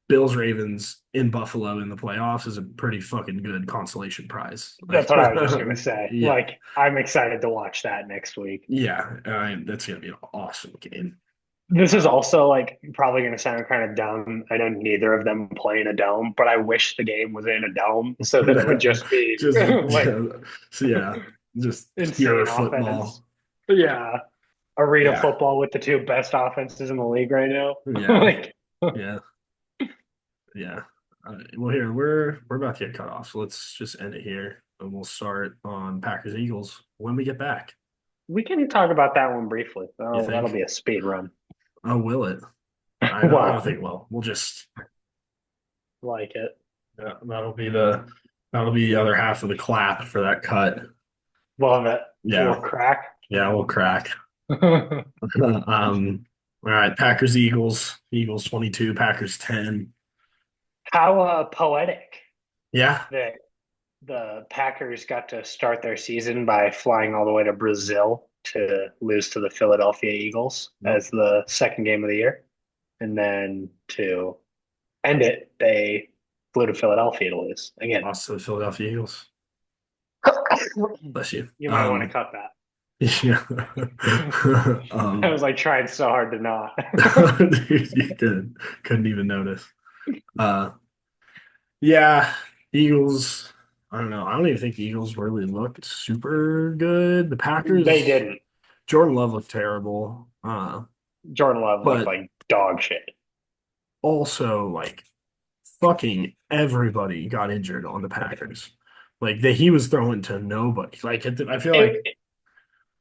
C: Bills Ravens in Buffalo in the playoffs is a pretty fucking good consolation prize. Like
B: That's what I was just gonna say.
C: yeah.
B: Like I'm excited to watch that next week.
C: Yeah, that's gonna be an awesome game.
B: This is
C: Um,
B: also like probably going to sound kind of dumb. I know neither of them play in a dome, but I wish the game was in a dome so that it would just be
C: just
B: like
C: so yeah, just pure
B: insane offense.
C: football.
B: Yeah. Arena
C: Yeah,
B: football with the two best offenses in the league right now.
C: yeah,
B: Like,
C: yeah, yeah. Well, here we're about to get cut off, so let's just end it here, and we'll start on Packers Eagles when we get back.
B: we can talk about that one briefly.
C: You
B: Oh, that'll
C: think?
B: be a speed run.
C: Oh, will it? I don't
B: Well,
C: think it will. We'll just
B: like it.
C: yeah, that'll be the other half of the clap for that cut.
B: Love it.
C: Yeah,
B: Little crack.
C: yeah, we'll crack. All right, Packers Eagles. Eagles 22, Packers 10.
B: How poetic
C: Yeah.
B: that the Packers got to start their season by flying all the way to Brazil to lose to the Philadelphia Eagles
C: Yep.
B: as the second game of the year. And then to end it, they flew to Philadelphia to lose again.
C: Lost to the Philadelphia Eagles. Bless you.
B: You might want to cut that.
C: Yeah.
B: I was like trying so hard to not.
C: Dude, you couldn't even notice. Uh yeah, Eagles. I don't know. I don't even think the Eagles really looked super good. The
B: They
C: Packers,
B: didn't.
C: Jordan Love looked terrible.
B: Jordan Love looked
C: But
B: like dog shit.
C: also like fucking everybody got injured on the Packers. Like he was throwing to nobody. Like I feel like
B: It,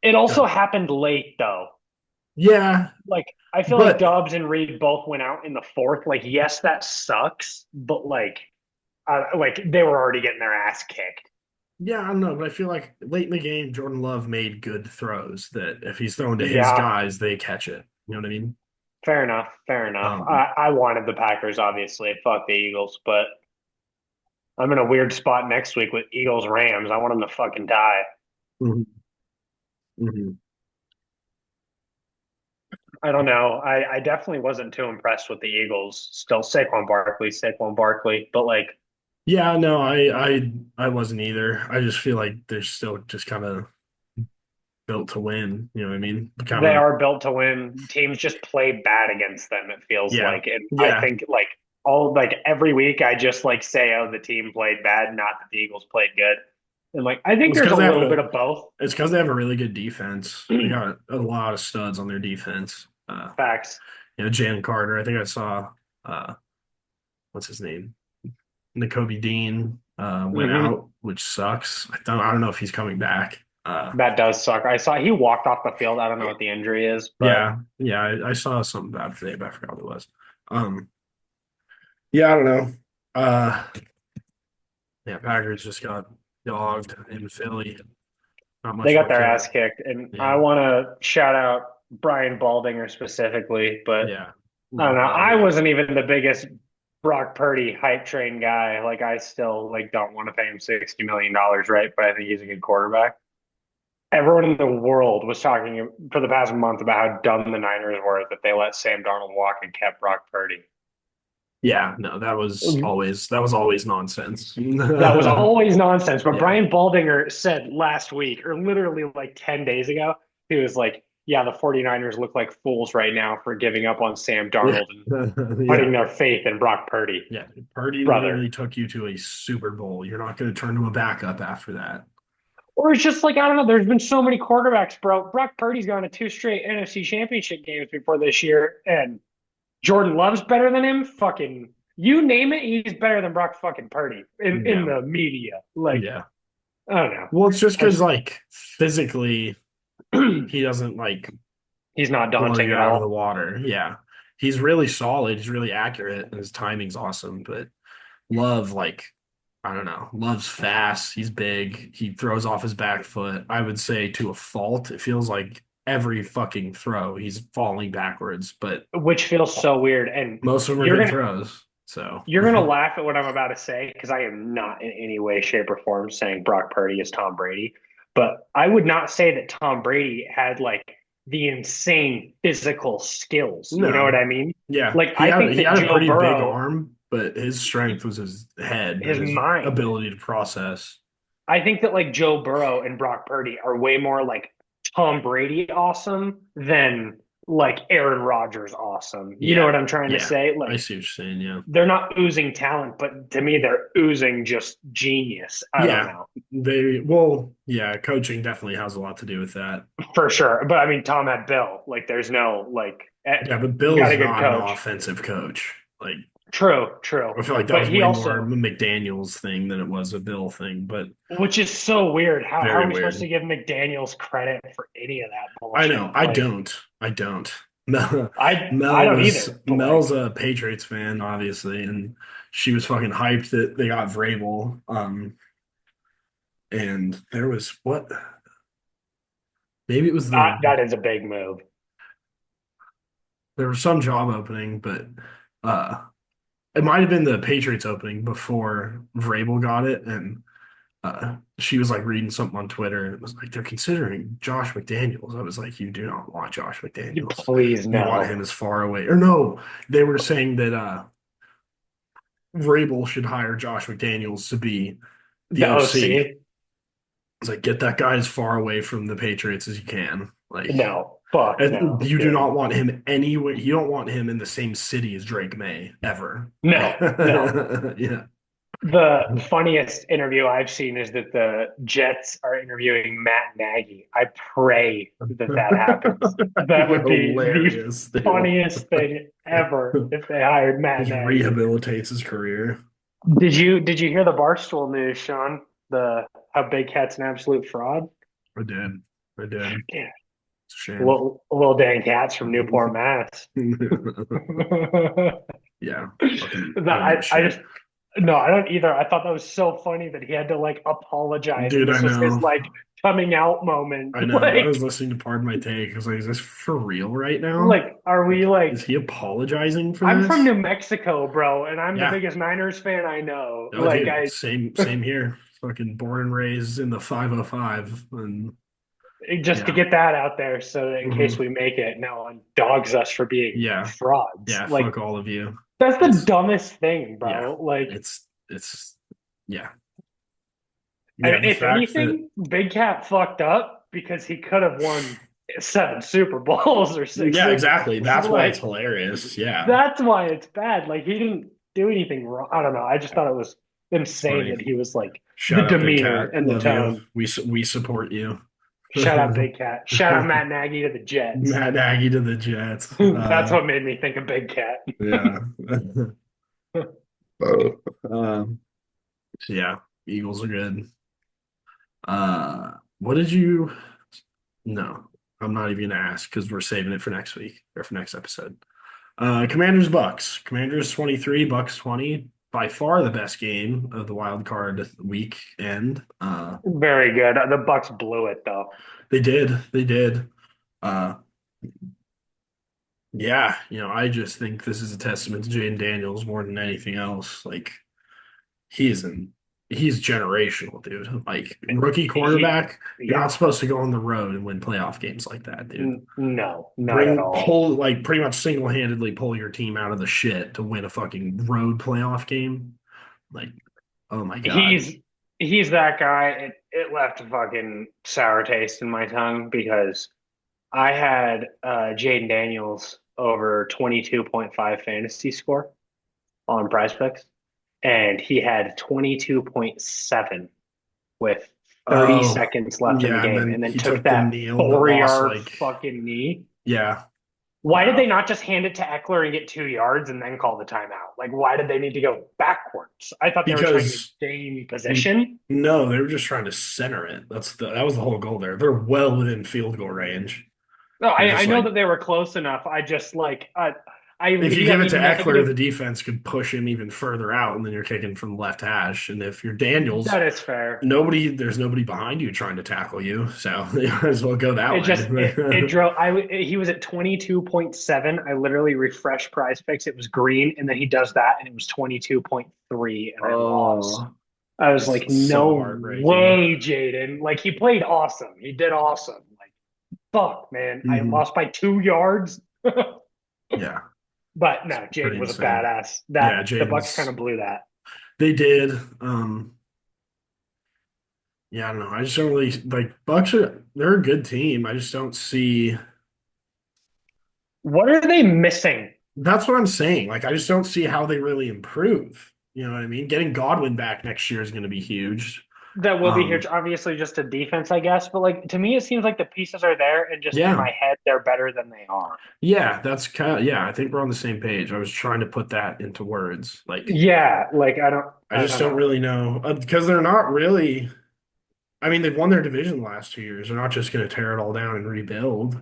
B: it also happened late though.
C: yeah,
B: Like I feel like
C: but
B: Dobbs and Reed both went out in the fourth. Like yes, that sucks, but like they were already getting their ass kicked.
C: yeah, I don't know. But I feel like late in the game, Jordan Love made good throws that if he's throwing to his
B: Yeah,
C: guys, they catch it. You know what I mean?
B: fair enough. Fair enough.
C: Um,
B: I wanted the Packers, obviously. Fuck the Eagles, but I'm in a weird spot next week with Eagles Rams. I want them to fucking die.
C: mhm, mhm.
B: I don't know. I definitely wasn't too impressed with the Eagles. Still Saquon Barkley, but like
C: Yeah, no, I wasn't either. I just feel like they're still just kind of built to win. You know what I mean? Kind
B: they
C: of,
B: are built to win. Teams just play bad against them, it feels
C: yeah,
B: like. And I
C: yeah.
B: think like all like every week I just like say, oh, the team played bad, not that the Eagles played good. And like I think
C: It's
B: there's a
C: because they have
B: little bit
C: a
B: of both.
C: It's because they have a really good defense. They got a lot of studs on their defense.
B: Facts.
C: Jalen Carter. I think I saw uh, what's his name? N'Kobe Dean went
B: Hmm.
C: out, which sucks. I don't know if he's coming back.
B: That does suck. I saw he walked off the field. I don't know what the injury is, but
C: Yeah, yeah. I saw something about it today, but I forgot what it was. Um, yeah, I don't know. Uh, yeah, Packers just got dogged in Philly. Not
B: they
C: much
B: got
C: more
B: their
C: to
B: ass
C: it.
B: kicked. And I
C: Yeah,
B: want to shout out Brian Baldinger specifically, but
C: yeah.
B: I don't
C: Love
B: know. I
C: Baldy.
B: wasn't even the biggest Brock Purdy hype train guy. Like I still like don't want to pay him $60 million, right? But I think he's a good quarterback. Everyone in the world was talking for the past month about how dumb the Niners were that they let Sam Darnold walk and kept Brock Purdy.
C: Yeah, no, that was always nonsense.
B: That was always nonsense. But
C: Yeah.
B: Brian Baldinger said last week, or literally like 10 days ago, he was like, yeah, the 49ers look like fools right now for giving up on Sam
C: Yeah.
B: Darnold and putting
C: Yeah.
B: their faith in Brock Purdy.
C: Yeah. Purdy
B: Brother.
C: literally took you to a Super Bowl. You're not going to turn to a backup after that.
B: Or it's just like, I don't know, there's been so many quarterbacks, bro. Brock Purdy's gone to two straight NFC championship games before this year, and Jordan Love's better than him. Fucking, you name it, he's better than Brock fucking Purdy in
C: Yeah.
B: the media. Like,
C: Yeah.
B: I don't know.
C: Well, it's just
B: I
C: because,
B: just,
C: like, physically, he doesn't, like,
B: he's not
C: blow
B: daunting
C: you
B: at
C: out of the
B: all.
C: water. Yeah. He's really solid. He's really accurate, and his timing's awesome. But Love, like, I don't know. Love's fast. He's big. He throws off his back foot. I would say to a fault. It feels like every fucking throw he's falling backwards, but
B: Which feels so weird. And
C: most of them are
B: you're
C: good
B: gonna
C: throws. So
B: you're gonna laugh at what I'm about to say because I am not in any way, shape, or form saying Brock Purdy is Tom Brady. But I would not say that Tom Brady had like the insane physical skills. You know what
C: no,
B: I mean?
C: yeah,
B: Like I think
C: he
B: that
C: had a
B: Joe
C: pretty big
B: Burrow,
C: arm, but his strength was his head and
B: his
C: his
B: mind.
C: ability to process.
B: I think that like Joe Burrow and Brock Purdy are way more like Tom Brady awesome than like Aaron Rodgers awesome. You know
C: Yeah,
B: what I'm trying to
C: yeah,
B: say?
C: I
B: Like
C: see what you're saying. Yeah,
B: they're not oozing talent, but to me, they're oozing just genius. I don't
C: yeah,
B: know
C: yeah. Coaching definitely has a lot to do with that.
B: for sure. But I mean, Tom had Bill. Like, there's no like,
C: Yeah, but
B: you got
C: Bill's
B: a good
C: not an
B: coach.
C: offensive coach. Like,
B: True, true.
C: I feel like that
B: But
C: was
B: he
C: way more a
B: also,
C: McDaniel's thing than it was a Bill thing, but
B: which is so weird. How
C: very
B: are we supposed to
C: weird.
B: give McDaniel's credit for any of that
C: I
B: bullshit?
C: know. I
B: Like,
C: don't. I don't. Mel,
B: I don't either. But
C: Mel's
B: like,
C: a Patriots fan, obviously, and she was fucking hyped that they got Vrabel. And there was what? Maybe it was
B: that is a big move.
C: there was some job opening, but uh, it might have been the Patriots opening before Vrabel got it, and she was like reading something on Twitter, and it was like they're considering Josh McDaniels. I was like, you do not want Josh
B: You
C: McDaniels.
B: please
C: You want him
B: no.
C: as far away. Or no, they were saying that Vrabel should hire Josh McDaniels to be the
B: The
C: OC.
B: OC?
C: It's like get that guy as far away from the Patriots as you can. Like
B: No. Fuck no,
C: you do
B: dude.
C: not want him anywhere. You don't want him in the same city as Drake May ever.
B: No, no.
C: Yeah.
B: The funniest interview I've seen is that the Jets are interviewing Matt Nagy. I pray that that happens. That would be the
C: Hilarious.
B: funniest thing ever if they hired Matt
C: Just
B: Nagy.
C: rehabilitates his career.
B: Did you hear the Barstool news, Sean? The how Big Cat's an absolute fraud?
C: I did. I did.
B: Yeah.
C: It's a shame.
B: Little Dan Katz from Newport, Mass.
C: Yeah. Fucking,
B: That
C: I don't give a
B: I
C: shit.
B: just no, I don't either. I thought that was so funny that he had to like apologize, and
C: Dude, I
B: this was his
C: know.
B: like coming out moment.
C: I know. I
B: Like,
C: was listening to Pardon My Take. I was like, is this for real right now?
B: are we
C: Is
B: like?
C: he apologizing for
B: I'm from
C: this?
B: New Mexico, bro, and I'm the
C: Yeah.
B: biggest Niners fan I know.
C: Oh,
B: Like,
C: dude. Same here. Fucking born and raised in the 505. And
B: just to
C: yeah.
B: get that out there, so that in case
C: Hmm.
B: we make it, no one dogs us for being
C: Yeah.
B: frauds.
C: Yeah.
B: Like,
C: Fuck all of you.
B: that's the
C: It's,
B: dumbest thing,
C: yeah.
B: bro. Like,
C: It's, yeah.
B: and
C: Yeah. The
B: if
C: fact that,
B: anything, Big Cat fucked up because he could have won 7 Super Bowls or six
C: yeah,
B: Super
C: exactly.
B: Bowls.
C: That's why it's
B: Like,
C: hilarious. Yeah.
B: that's why it's bad. Like, he didn't do anything wrong. I don't know. I just thought it was insane
C: Funny.
B: that he was like the
C: Shout out Big
B: demeanor
C: Cat.
B: and the
C: Love you.
B: tone.
C: We support you.
B: Shout out Big Cat. Shout out Matt Nagy to the Jets.
C: Matt Nagy to the Jets.
B: That's what made me think of Big Cat.
C: Yeah. um, yeah. Eagles are good. What did you? No, I'm not even gonna ask because we're saving it for next week or for next episode. Commanders Bucks. Commanders 23, Bucks 20. By far the best game of the wild card weekend.
B: Very good. The Bucks blew it though.
C: They did. They did. Uh, yeah, I just think this is a testament to Jaden Daniels more than anything else. Like he is an he's generational, dude. Like rookie quarterback, you're
B: Yeah,
C: not supposed to go on the road and win playoff games like that, dude.
B: no, not at all.
C: Pull like pretty much single handedly pull your team out of the shit to win a fucking road playoff game. Like, oh my god.
B: He's he's that guy. It left a fucking sour taste in my tongue because I had Jaden Daniels over 22.5 fantasy score on Prize Picks, and he had 22.7 with 30
C: Oh
B: seconds left in the
C: yeah, and
B: game,
C: then
B: and then
C: he
B: took
C: took the
B: that
C: kneel that lost
B: 4 yard
C: like
B: fucking knee.
C: yeah,
B: Why did
C: wow.
B: they not just hand it to Eckler and get 2 yards and then call the timeout? Like, why did they need to go backwards? I thought they were trying to
C: Because
B: gain position.
C: no, they were just trying to center it. That was the whole goal there. They're well within field goal range.
B: No,
C: They're
B: I
C: just
B: know
C: like
B: that they were close enough. I just like I
C: if you
B: he
C: give
B: had
C: it
B: a
C: to Eckler, the
B: negative.
C: defense could push him even further out, and then you're kicking from left hash. And if you're Daniels,
B: That is fair.
C: there's nobody behind you trying to tackle you, so you might as well go that
B: It just it
C: way.
B: drove. He was at 22.7. I literally refreshed Prize Picks. It was green, and then he does that, and it was 22.3, and I lost.
C: Oh,
B: I was like,
C: it's so
B: no
C: heartbreaking.
B: way, Jaden. Like he played awesome. He did awesome. Like fuck, man. I
C: Mhm.
B: lost by 2 yards.
C: Yeah,
B: But
C: it's
B: no,
C: pretty
B: Jaden was a
C: insane.
B: badass.
C: Yeah,
B: That the Bucks kind
C: Jaden's
B: of blew that.
C: they did. Yeah, I don't know. I just don't really like Bucks are they're a good team. I just don't see
B: What are they missing
C: that's what I'm saying. Like I just don't see how they really improve. You know what I mean? Getting Godwin back next year is going to be huge.
B: that will be
C: Um,
B: huge? Obviously, just a defense, I guess. But like to me, it seems like the pieces are there, and just in
C: yeah.
B: my head, they're better than they are.
C: Yeah, that's kind of yeah, I think we're on the same page. I was trying to put that into words. Like
B: Yeah, like
C: I
B: I
C: just
B: don't
C: don't
B: know.
C: really know because they're not really I mean, they've won their division the last 2 years. They're not just going to tear it all down and rebuild.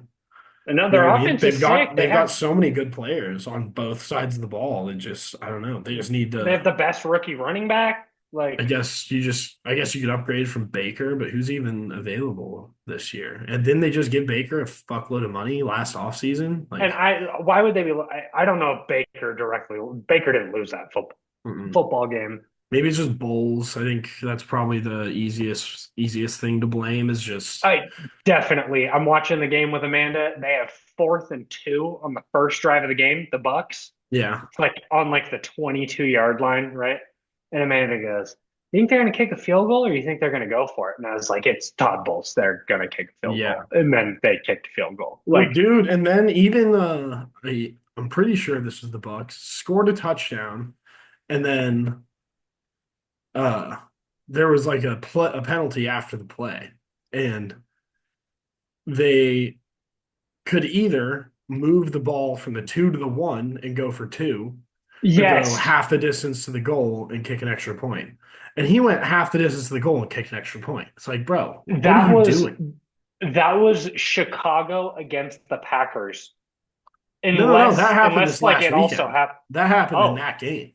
B: And no,
C: You know
B: their
C: what I mean?
B: offense is sick.
C: They've got so many good players on both sides of the ball. It just I don't know. They just need
B: They have
C: to
B: the best rookie running back. Like
C: I guess you could upgrade from Baker, but who's even available this year? And then they just give Baker a fuckload of money last offseason?
B: And
C: Like
B: why would they be? I don't know if Baker directly. Baker didn't lose that
C: mm-mm.
B: football game.
C: Maybe it's just Bulls. I think that's probably the easiest thing to blame is just
B: I definitely. I'm watching the game with Amanda. They have 4th and 2 on the first drive of the game. The Bucks.
C: yeah.
B: It's like on like the 22-yard line, right? And Amanda goes, "You think they're going to kick a field goal, or you think they're going to go for it?" And I was like, "It's Todd Bowles. They're going to kick a field
C: Yeah.
B: goal." And then they kicked a field goal.
C: Well,
B: Like
C: dude, and then even I'm pretty sure this was the Bucks scored a touchdown, and then uh there was like a penalty after the play, and they could either move the ball from the 2 to the 1 and go for 2, or go
B: yes,
C: half the distance to the goal and kick an extra point. And he went half the distance to the goal and kicked an extra point. It's like, bro, what are
B: that
C: you
B: was
C: doing?
B: that was Chicago against the Packers.
C: No, that happened this
B: Unless like
C: last
B: it also
C: weekend.
B: happened.
C: That happened in
B: Oh,
C: that game.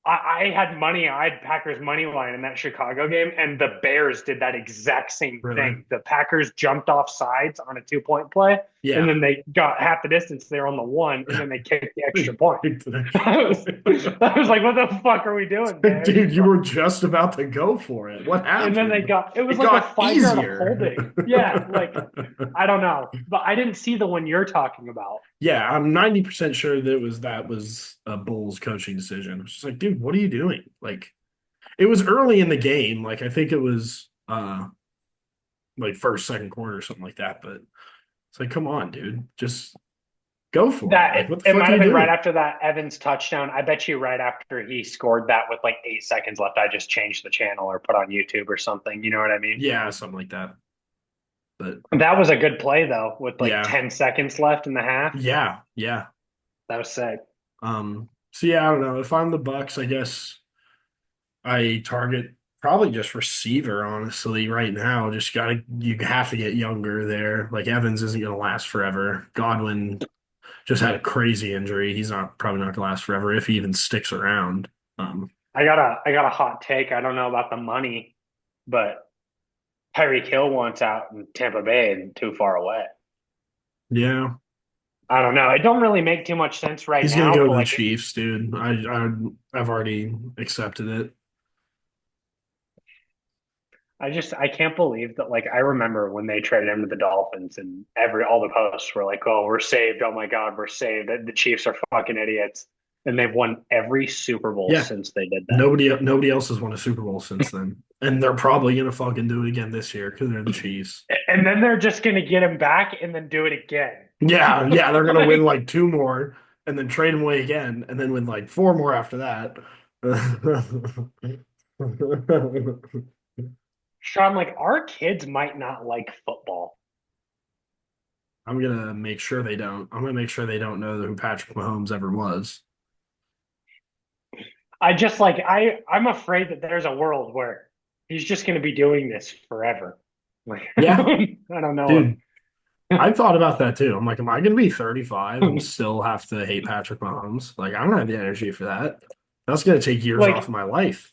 B: I had money. I had Packers money line in that Chicago game, and the Bears did that exact same
C: Really?
B: thing. The Packers jumped off sides on a 2 point play, and
C: Yeah.
B: then they got half the distance there on the 1, and then they kicked the extra point.
C: Kicked an
B: I
C: extra
B: was,
C: point.
B: I was like, "What the fuck are we doing, man?"
C: Dude, you were just about to go for it. What
B: And then
C: happened?
B: it was
C: It
B: like a
C: got
B: 5 yard
C: easier.
B: holding. Yeah, like I don't know, but I didn't see the one you're talking about.
C: Yeah, I'm 90% sure that was a Bulls coaching decision. It's just like, dude, what are you doing? Like, it was early in the game. Like, I think it was like first, second quarter or something like that. But it's like, come on, dude, just go for it.
B: That
C: Like, what the
B: it
C: fuck
B: might
C: are
B: have
C: you
B: been right
C: doing?
B: after that Evans touchdown. I bet you right after he scored that with like 8 seconds left, I just changed the channel or put on YouTube or something. You know what I mean?
C: Yeah, something like that. But
B: That was a good play though, with like
C: yeah,
B: 10 seconds left in the half.
C: yeah.
B: That was sick.
C: So yeah, I don't know. If I'm the Bucks, I guess I target probably just receiver, honestly, right now. You have to get younger there. Like Evans isn't gonna last forever. Godwin just had a crazy injury. He's not probably not gonna last forever if he even sticks around. Um,
B: I got a hot take. I don't know about the money, but Tyreek Hill wants out in Tampa Bay and too far away.
C: yeah,
B: I don't know. It don't really make too much sense right
C: he's gonna
B: now,
C: go
B: but
C: to the
B: like
C: Chiefs, dude. I've already accepted it.
B: I can't believe that. Like, I remember when they traded him to the Dolphins, and all the posts were like, "Oh, we're saved! Oh my God, we're saved! The Chiefs are fucking idiots," and they've won every Super Bowl
C: Yeah,
B: since they did that.
C: nobody else has won a Super Bowl since then, and they're probably gonna fucking do it again this year because they're the Chiefs.
B: And then they're just gonna get him back and then do it again.
C: Yeah, yeah, they're gonna win
B: Like,
C: like two more and then trade him away again, and then win like four more after that.
B: Sean, like our kids might not like football.
C: I'm gonna make sure they don't. I'm gonna make sure they don't know who Patrick Mahomes ever was.
B: I just like I'm afraid that there's a world where he's just gonna be doing this forever. Like
C: Yeah,
B: I don't know him.
C: dude. I've thought about that too. I'm like, am I gonna be 35 and still have to hate Patrick Mahomes? Like, I don't have the energy for that. That's gonna take years off
B: Like
C: of my life.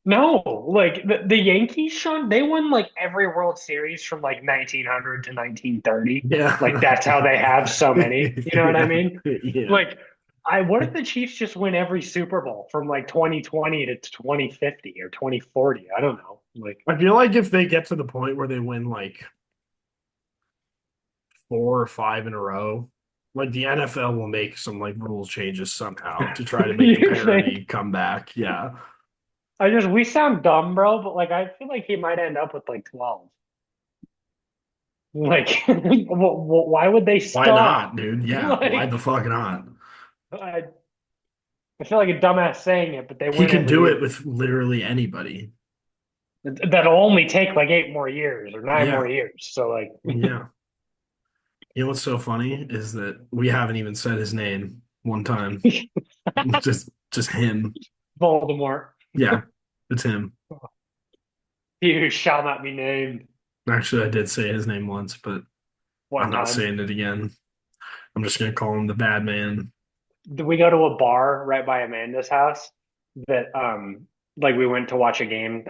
B: no, like the Yankees, Sean, they won like every World Series from like 1900 to 1930. Like
C: Yeah.
B: that's how they have so many. You know what I
C: Yeah.
B: mean?
C: Yeah.
B: Like I what if the Chiefs just win every Super Bowl from like 2020 to 2050 or 2040? I don't know. Like
C: I feel like if they get to the point where they win like four or five in a row, like the NFL will make some like rules changes somehow to try to make the
B: you think
C: parity come back. Yeah.
B: we sound dumb, bro, but like I feel like he might end up with like 12. Like why would they
C: Why
B: stop?
C: not, dude? Yeah. Why
B: Like
C: the fuck not?
B: I, I feel like a dumbass saying it, but they
C: He
B: win
C: can
B: every
C: do it
B: year.
C: with literally anybody.
B: That'll only take like 8 more years or 9 more
C: Yeah.
B: years. So like
C: Yeah. You know what's so funny is that we haven't even said his name one time. Just him.
B: Voldemort,
C: Yeah. It's him.
B: he who shall not be named,
C: Actually, I did say his name once, but I'm
B: one
C: not
B: time.
C: saying it again. I'm just gonna call him the bad man.
B: We go to a bar right by Amanda's house that like we went to watch a game.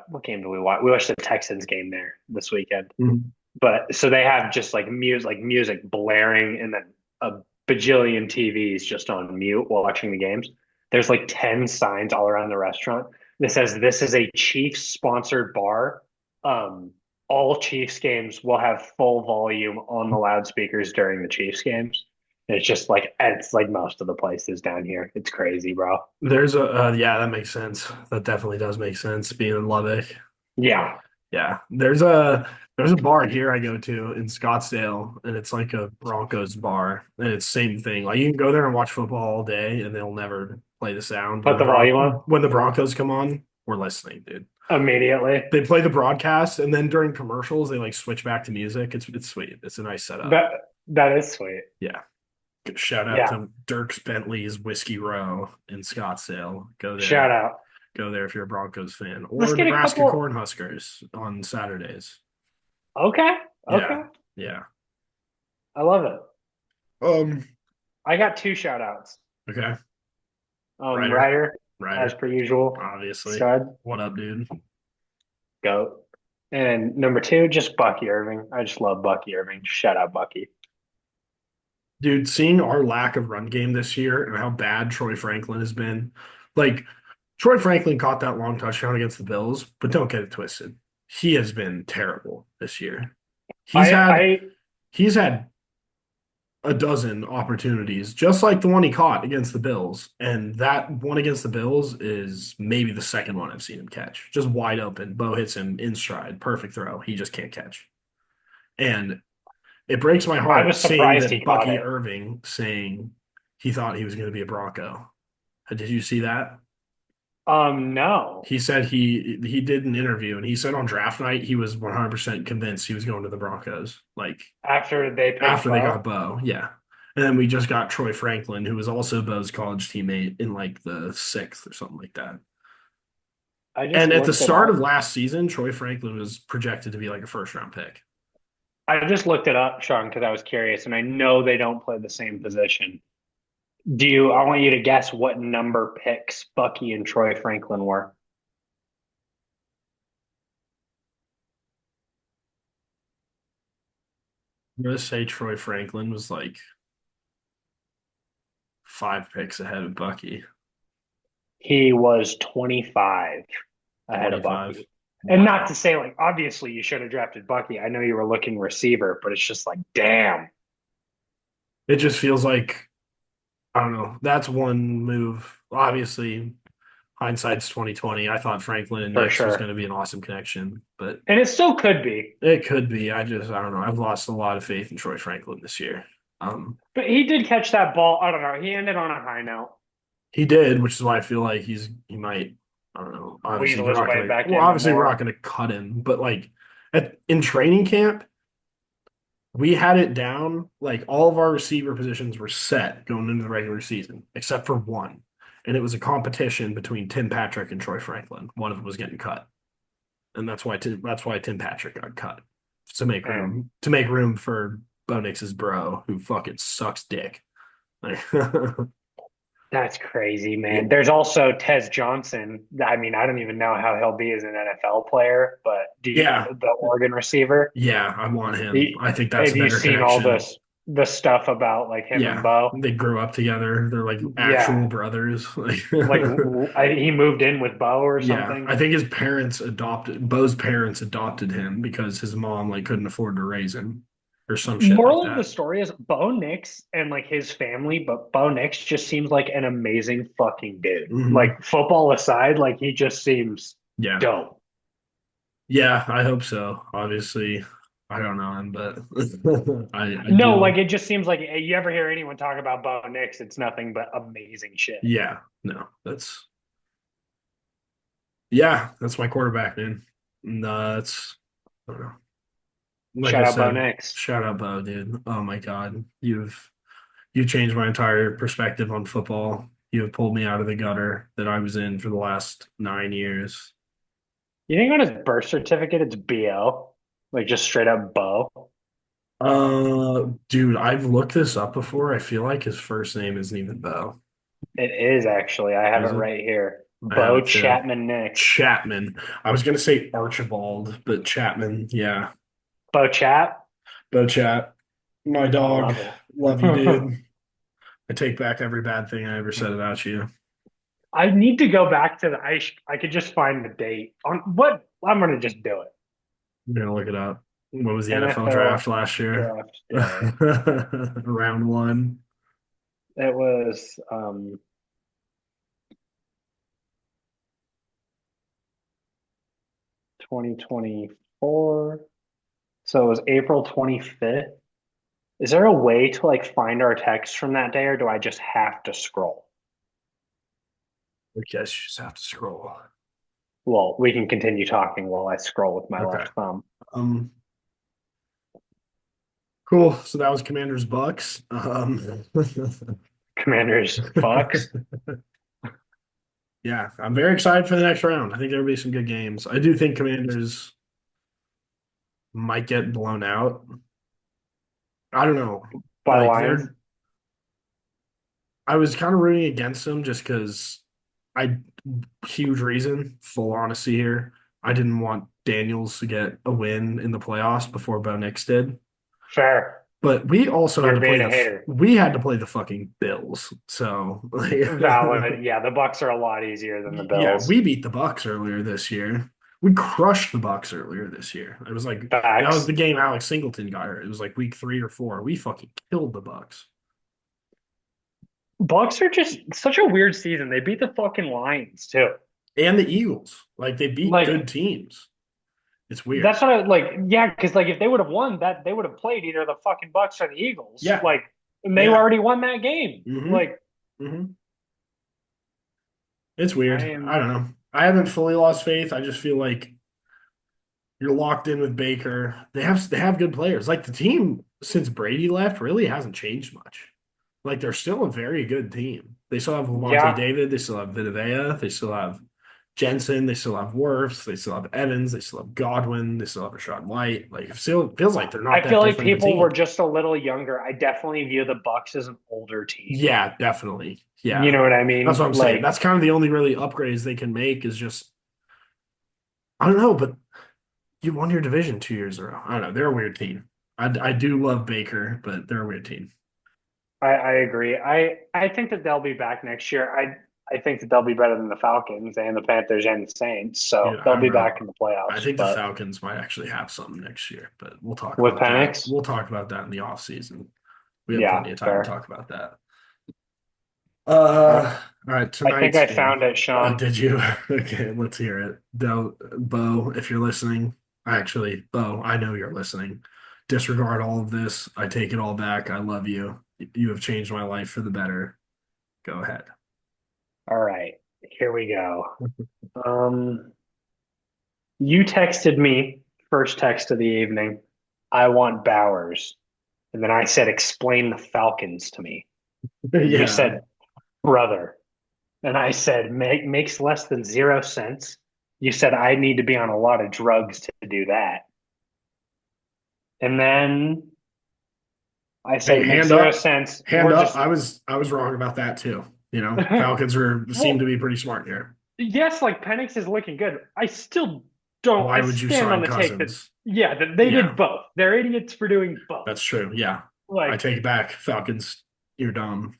B: What game did we watch? We watched the Texans game there this weekend.
C: Mhm.
B: But so they have just like music blaring and then a bajillion TVs just on mute while watching the games. There's like 10 signs all around the restaurant that says this is a Chiefs sponsored bar. Um, all Chiefs games will have full volume on the loudspeakers during the Chiefs games. And it's like most of the places down here. It's crazy, bro.
C: There's a yeah, that makes sense. That definitely does make sense being in Lubbock.
B: Yeah.
C: Yeah, there's a bar here I go to in Scottsdale, and it's like a Broncos bar, and it's same thing. Like you can go there and watch football all day, and they'll never play the sound.
B: Put the volume on
C: When the Broncos come on, we're listening, dude.
B: immediately.
C: They play the broadcast, and then during commercials, they like switch back to music. It's sweet. It's a nice setup.
B: That is sweet.
C: Yeah. Shout out
B: Yeah.
C: to Dirks Bentley's Whiskey Row in Scottsdale. Go
B: Shout
C: there.
B: out.
C: Go there if you're a Broncos fan,
B: Let's
C: or
B: get a
C: Nebraska
B: couple.
C: Cornhuskers on Saturdays.
B: Okay. Okay.
C: Yeah, yeah.
B: I love it.
C: Um.
B: I got two shout outs.
C: Okay. Ryder,
B: Ryder, as
C: Ryder,
B: per usual,
C: obviously.
B: stud,
C: What up, dude?
B: goat. And number two, just Bucky Irving. I just love Bucky Irving. Shout out Bucky.
C: Dude, seeing our lack of run game this year and how bad Troy Franklin has been, like Troy Franklin caught that long touchdown against the Bills, but don't get it twisted. He has been terrible this year. He's
B: I
C: had
B: I
C: he's had a dozen opportunities, just like the one he caught against the Bills. And that one against the Bills is maybe the second one I've seen him catch. Just wide open. Bo hits him in stride. Perfect throw. He just can't catch. And it breaks my
B: I
C: heart
B: was
C: seeing
B: surprised he
C: that
B: caught
C: Bucky
B: it.
C: Irving saying he thought he was going to be a Bronco. Did you see that?
B: No.
C: He said he did an interview and he said on draft night he was 100% convinced he was going to the Broncos. Like
B: After they picked
C: after they got
B: Bo.
C: Bo, yeah. And then we just got Troy Franklin, who was also Bo's college teammate in like the sixth or something like that.
B: I just
C: And at the
B: looked it
C: start
B: up.
C: of last season, Troy Franklin was projected to be like a first round pick.
B: I just looked it up, Sean, because I was curious, and I know they don't play the same position. I want you to guess what number picks Bucky and Troy Franklin were.
C: I'm gonna say Troy Franklin was like 5 picks ahead of Bucky.
B: He was 25 ahead of
C: 25.
B: Bucky. And not
C: Wow.
B: to say like obviously you should have drafted Bucky. I know you were looking receiver, but it's just like damn.
C: It just feels like I don't know. That's one move. Obviously, hindsight's 2020. I thought Franklin and
B: For
C: Nix was going
B: sure.
C: to be an awesome connection, but
B: And it still could be.
C: it could be. I don't know. I've lost a lot of faith in Troy Franklin this year.
B: But he did catch that ball. I don't know. He ended on a high note.
C: He did, which is why I feel like he might. I don't know. Obviously,
B: Weasel
C: we're
B: his
C: not
B: way
C: gonna.
B: back
C: Well,
B: into
C: obviously, we're not
B: more.
C: gonna cut him, but like in training camp, we had it down. Like all of our receiver positions were set going into the regular season, except for one, and it was a competition between Tim Patrick and Troy Franklin. One of them was getting cut, and that's why Tim Patrick got cut
B: Man,
C: to make room for Bo Nix's bro, who fucking sucks dick. Like,
B: that's crazy,
C: yeah,
B: man. There's also Tez Johnson. I mean, I don't even know how he'll be as an NFL player, but
C: yeah,
B: the Oregon receiver?
C: yeah, I want him.
B: He,
C: I think that's a
B: have you
C: better
B: seen all
C: connection.
B: this the stuff about like him and
C: Yeah,
B: Bo?
C: they grew up together. They're like
B: Yeah,
C: actual brothers. Like,
B: like he moved in with Bo or
C: yeah,
B: something.
C: I think his parents adopted Bo's parents adopted him because his mom like couldn't afford to raise him or some shit like
B: Moral of the
C: that.
B: story is Bo Nix and like his family, but Bo Nix just seems like an amazing fucking dude.
C: Hmm.
B: Like football aside, like he just seems
C: Yeah,
B: dope.
C: yeah, I hope so. Obviously, I don't know him, but I
B: No, like
C: do.
B: it just seems like you ever hear anyone talk about Bo Nix, it's nothing but amazing shit.
C: Yeah, no, that's my quarterback, man. No, that's I don't know. Like I
B: Shout out Bo
C: said,
B: Nix.
C: shout out Bo, dude. Oh my God, you changed my entire perspective on football. You have pulled me out of the gutter that I was in for the last 9 years.
B: You think on his birth certificate it's BO? Like just straight up Bo?
C: Dude, I've looked this up before. I feel like his first name isn't even Bo.
B: It is actually. I have it
C: Is it?
B: right here.
C: I have
B: Bo
C: it too.
B: Chapman Nix.
C: Chapman. I was gonna say Archibald, but Chapman. Yeah,
B: Bo Chap?
C: Bo Chat. My dog.
B: Love it.
C: Love you, dude. I take back every bad thing I ever said about you.
B: I need to go back to I could just find the date on what I'm gonna just do it.
C: I'm gonna look it up. What was the NFL draft
B: NFL
C: last year?
B: draft day.
C: Round one.
B: It was 2024. So it was April 25th. Is there a way to like find our text from that day or do I just have to scroll?
C: I guess you just have to scroll.
B: Well, we can continue talking while I scroll with my
C: Okay.
B: left thumb.
C: Um, cool. So that was Commanders Bucks.
B: Commanders, Bucks.
C: Yeah, I'm very excited for the next round. I think there'll be some good games. I do think Commanders might get blown out. I don't know.
B: By
C: Like
B: Lions.
C: they're I was kind of rooting against them just because I huge reason, full honesty here. I didn't want Daniels to get a win in the playoffs before Bo Nix did.
B: Fair.
C: But we also had
B: You're
C: to play
B: being a hater.
C: we had to play the fucking Bills. So like,
B: Valid. Yeah, the Bucks are a lot easier than the
C: yeah,
B: Bills.
C: we beat the Bucks earlier this year. We crushed the Bucks earlier this year. It was like that was
B: Facts.
C: the game Alex Singleton got hurt. It was like week 3 or 4. We fucking killed the Bucks
B: Bucks are just such a weird season. They beat the fucking Lions too.
C: and the Eagles. Like they beat good
B: Like
C: teams. It's weird.
B: that's what I like. Yeah, because like if they would have won that, they would have played either the fucking Bucks or the Eagles.
C: Yeah,
B: Like, and they
C: yeah.
B: already won that game.
C: Mm-hmm.
B: Like,
C: Mm-hmm. It's weird.
B: I
C: I
B: am.
C: don't know. I haven't fully lost faith. I just feel like you're locked in with Baker. They have good players. Like the team since Brady left really hasn't changed much. Like they're still a very good team. They still have Levante
B: Yeah,
C: David. They still have Vitavea. They still have Jensen. They still have Wirfs. They still have Evans. They still have Godwin. They still have Rashad White. Like it still feels like they're not
B: I
C: that
B: feel like
C: different of a
B: people were
C: team.
B: just a little younger. I definitely view the Bucks as an older team.
C: Yeah, definitely.
B: You
C: Yeah.
B: know what I
C: That's what
B: mean?
C: I'm saying.
B: Like,
C: That's kind of the only really upgrades they can make is just I don't know, but you won your division 2 years in a row. I don't know. They're a weird team. I do love Baker, but they're a weird team.
B: I agree. I think that they'll be back next year. I think that they'll be better than the Falcons and the Panthers and the Saints, so
C: Dude,
B: they'll
C: I don't
B: be back
C: know.
B: in the
C: I
B: playoffs.
C: think the
B: But
C: Falcons might actually have something next year, but we'll talk
B: with
C: about that.
B: Penix,
C: We'll talk about that in the off season. We have
B: yeah,
C: plenty of time to
B: fair.
C: talk about that.
B: All right.
C: All right,
B: I think
C: tonight's
B: I
C: game.
B: found it, Sean.
C: Did you? Okay, let's hear it. Bo, if you're listening, actually, Bo, I know you're listening. Disregard all of this. I take it all back. I love you. You have changed my life for the better. Go ahead.
B: All right, here we go. Um, you texted me first text of the evening. I want Bowers, and then I said, "Explain the Falcons to me." And you
C: Yeah.
B: said, "Brother," and I said, Makes less than 0 cents." You said, "I need to be on a lot of drugs to do that." And then I said,
C: Hey,
B: "It makes
C: hand
B: zero
C: up.
B: sense."
C: Hand
B: We're
C: up.
B: just
C: I was wrong about that too. Falcons were seem to
B: well,
C: be pretty smart here.
B: yes, like Penix is looking good. I still don't.
C: Why
B: I
C: would you
B: stand on
C: sign
B: the take that
C: Cousins?
B: yeah, that they did
C: Yeah,
B: both. They're idiots for doing both.
C: that's true. Yeah. I
B: Like
C: take it back. Falcons, you're dumb.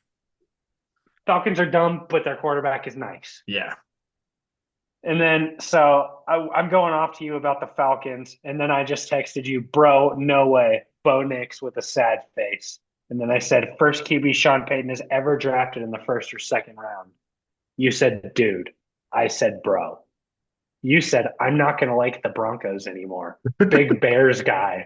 B: Falcons are dumb, but their quarterback is nice.
C: Yeah.
B: And then so I'm going off to you about the Falcons, and then I just texted you, bro, no way, Bo Nix with a sad face. And then I said, first QB Sean Payton has ever drafted in the first or second round. You said, dude. I said, bro. You said, I'm not going to like the Broncos anymore. Big Bears guy.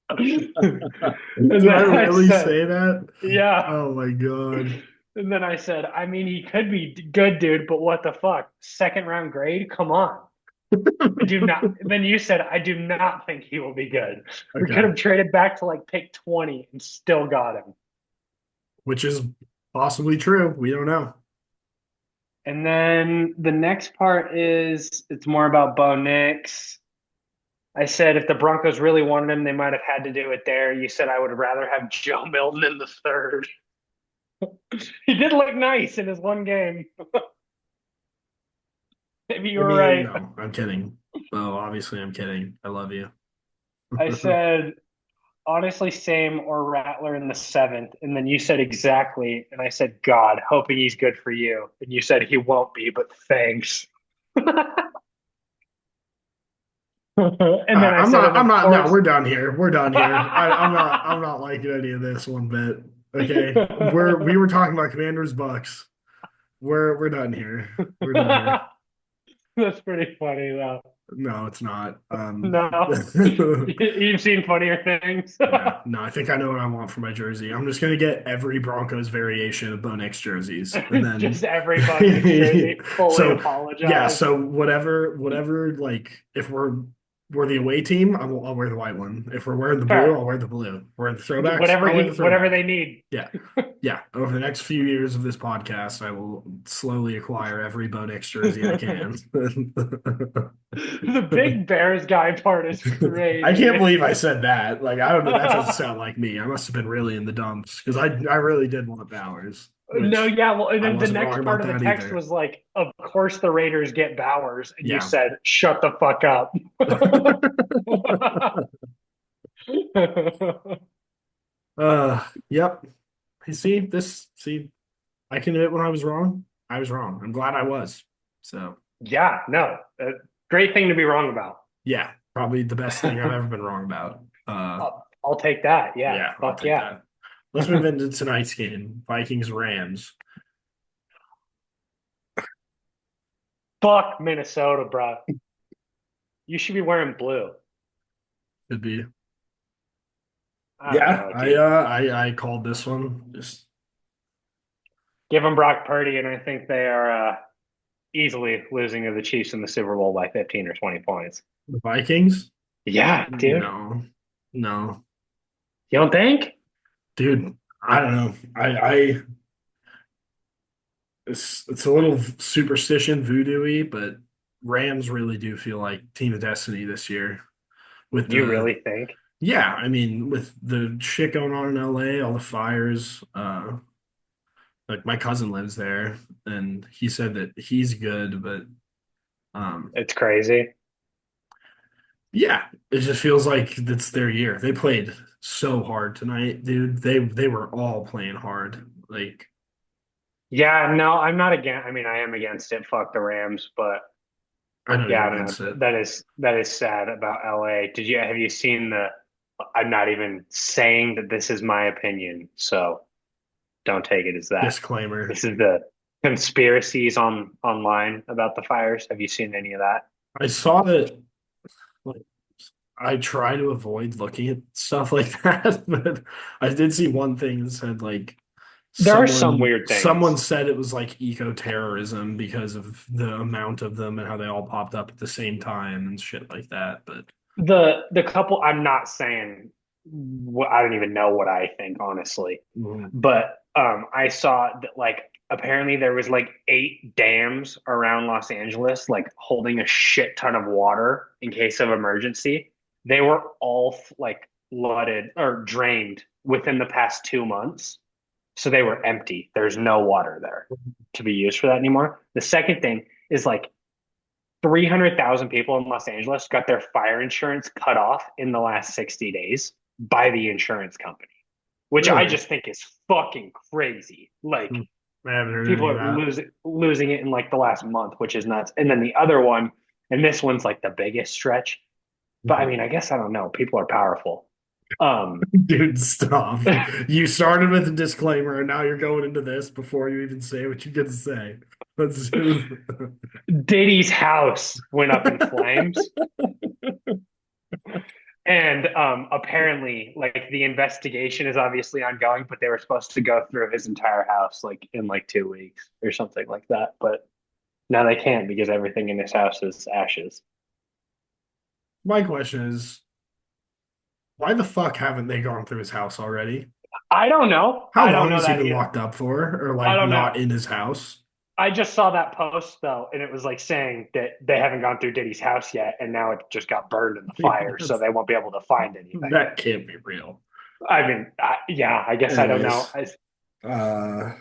B: And
C: Did I
B: then I
C: really
B: said,
C: say that?
B: yeah.
C: Oh my God.
B: And then I said, I mean, he could be good, dude, but what the fuck? Second round grade? Come on. I do not. Then you said, I do not think he will be good. We could
C: Okay.
B: have traded back to like pick 20 and still got him.
C: Which is possibly true. We don't know.
B: And then the next part is it's more about Bo Nix. I said if the Broncos really wanted him, they might have had to do it there. You said I would rather have Joe Milton in the third. He did look nice in his one game. Maybe you
C: I
B: were
C: mean,
B: right.
C: no, I'm kidding. Oh, obviously I'm kidding. I love you.
B: I said honestly, same or Rattler in the seventh. And then you said exactly. And I said, God, hoping he's good for you. And you said he won't be, but thanks. And then I said, and
C: I'm
B: of
C: not, no,
B: course,
C: we're done here. We're done here. I'm not liking any of this one bit. Okay. We were talking about Commanders Bucks. We're done here. We're done here.
B: That's pretty funny, though.
C: No, it's not.
B: No, you've seen funnier things.
C: Yeah, no, I think I know what I want for my jersey. I'm just gonna get every Broncos variation of Bo Nix jerseys, and then
B: Just everybody in jersey fully
C: so yeah,
B: apologize.
C: so whatever, like if we're the away team, I'll wear the white one. If we're wearing the blue,
B: Fair.
C: I'll wear the blue. We're in the throwbacks,
B: Whatever
C: I'll wear the
B: whatever
C: throwback.
B: they need.
C: Yeah, yeah. Over the next few years of this podcast, I will slowly acquire every Bo Nix jersey I can.
B: The big Bears guy part is crazy.
C: I can't believe I said that. Like, I don't know. That doesn't sound like me. I must have been really in the dumps because I really did want Bowers,
B: No,
C: which
B: yeah, well, and
C: I
B: then the
C: wasn't wrong
B: next
C: about
B: part of the
C: that
B: text
C: either.
B: was like, "Of course the Raiders get Bowers," and you
C: Yeah.
B: said, "Shut the fuck up."
C: Yep. See, I can admit when I was wrong. I was wrong. I'm glad I was. So,
B: Yeah, no, great thing to be wrong about.
C: yeah, probably the best thing I've ever been wrong about.
B: I'll take that. Yeah,
C: Yeah, I'll
B: fuck
C: take
B: yeah.
C: that. Let's move into tonight's game. Vikings Rams.
B: Fuck Minnesota, bro. You should be wearing blue.
C: Could be.
B: I don't
C: Yeah,
B: know, dude.
C: I called this one. Just
B: Give them Brock Purdy, and I think they are easily losing to the Chiefs in the Super Bowl by 15 or 20 points.
C: the Vikings.
B: Yeah, dude.
C: No, no,
B: You don't think?
C: dude. I don't know. It's a little superstition voodoo-y, but Rams really do feel like team of destiny this year. With
B: You
C: the
B: really think?
C: Yeah, I mean, with the shit going on in LA, all the fires. Like my cousin lives there, and he said that he's good, but
B: It's crazy.
C: yeah, it just feels like it's their year. They played so hard tonight, dude. They were all playing hard. Like
B: Yeah, no, I'm not against. I mean, I am against it. Fuck the Rams, but
C: I know
B: yeah,
C: you're
B: I don't
C: against
B: know.
C: it.
B: That is sad about LA. Have you seen the? I'm not even saying that this is my opinion, so don't take it as that.
C: Disclaimer.
B: This is the conspiracies online about the fires. Have you seen any of that?
C: I saw that. Like, I try to avoid looking at stuff like that, but I did see one thing that said like
B: There are some
C: someone
B: weird
C: someone
B: things.
C: said it was like eco-terrorism because of the amount of them and how they all popped up at the same time and shit like that. But
B: The couple, I'm not saying I don't even know what I think, honestly.
C: Mhm.
B: But I saw that like apparently there was like 8 dams around Los Angeles, like holding a shit ton of water in case of emergency. They were all like flooded or drained within the past 2 months. So they were empty. There's no water there to be used for that anymore. The second thing is like 300,000 people in Los Angeles got their fire insurance cut off in the last 60 days by the insurance company, which I
C: Really?
B: just think is fucking crazy. Like
C: Hmm. I haven't heard
B: people
C: any of
B: are
C: that.
B: losing it in like the last month, which is nuts. And then the other one, and this one's like the biggest stretch, but I
C: Mhm.
B: mean, I guess I don't know. People are powerful. Um,
C: Dude, stop. You started with a disclaimer and now you're going into this before you even say what you get to say. Let's
B: Diddy's house went up in flames. And apparently, like the investigation is obviously ongoing, but they were supposed to go through his entire house like in like 2 weeks or something like that. But now they can't because everything in his house is ashes.
C: My question is, why the fuck haven't they gone through his house already?
B: I don't know.
C: How
B: I don't
C: long
B: know
C: has he
B: that
C: been
B: either.
C: locked up for? Or
B: I
C: like
B: don't
C: not
B: know.
C: in his house?
B: I just saw that post though, and it was like saying that they haven't gone through Diddy's house yet, and now it just got burned in the fire, so
C: That's,
B: they won't be able to find anything.
C: that can't be real.
B: I mean, yeah, I guess I don't know.
C: Anyways, uh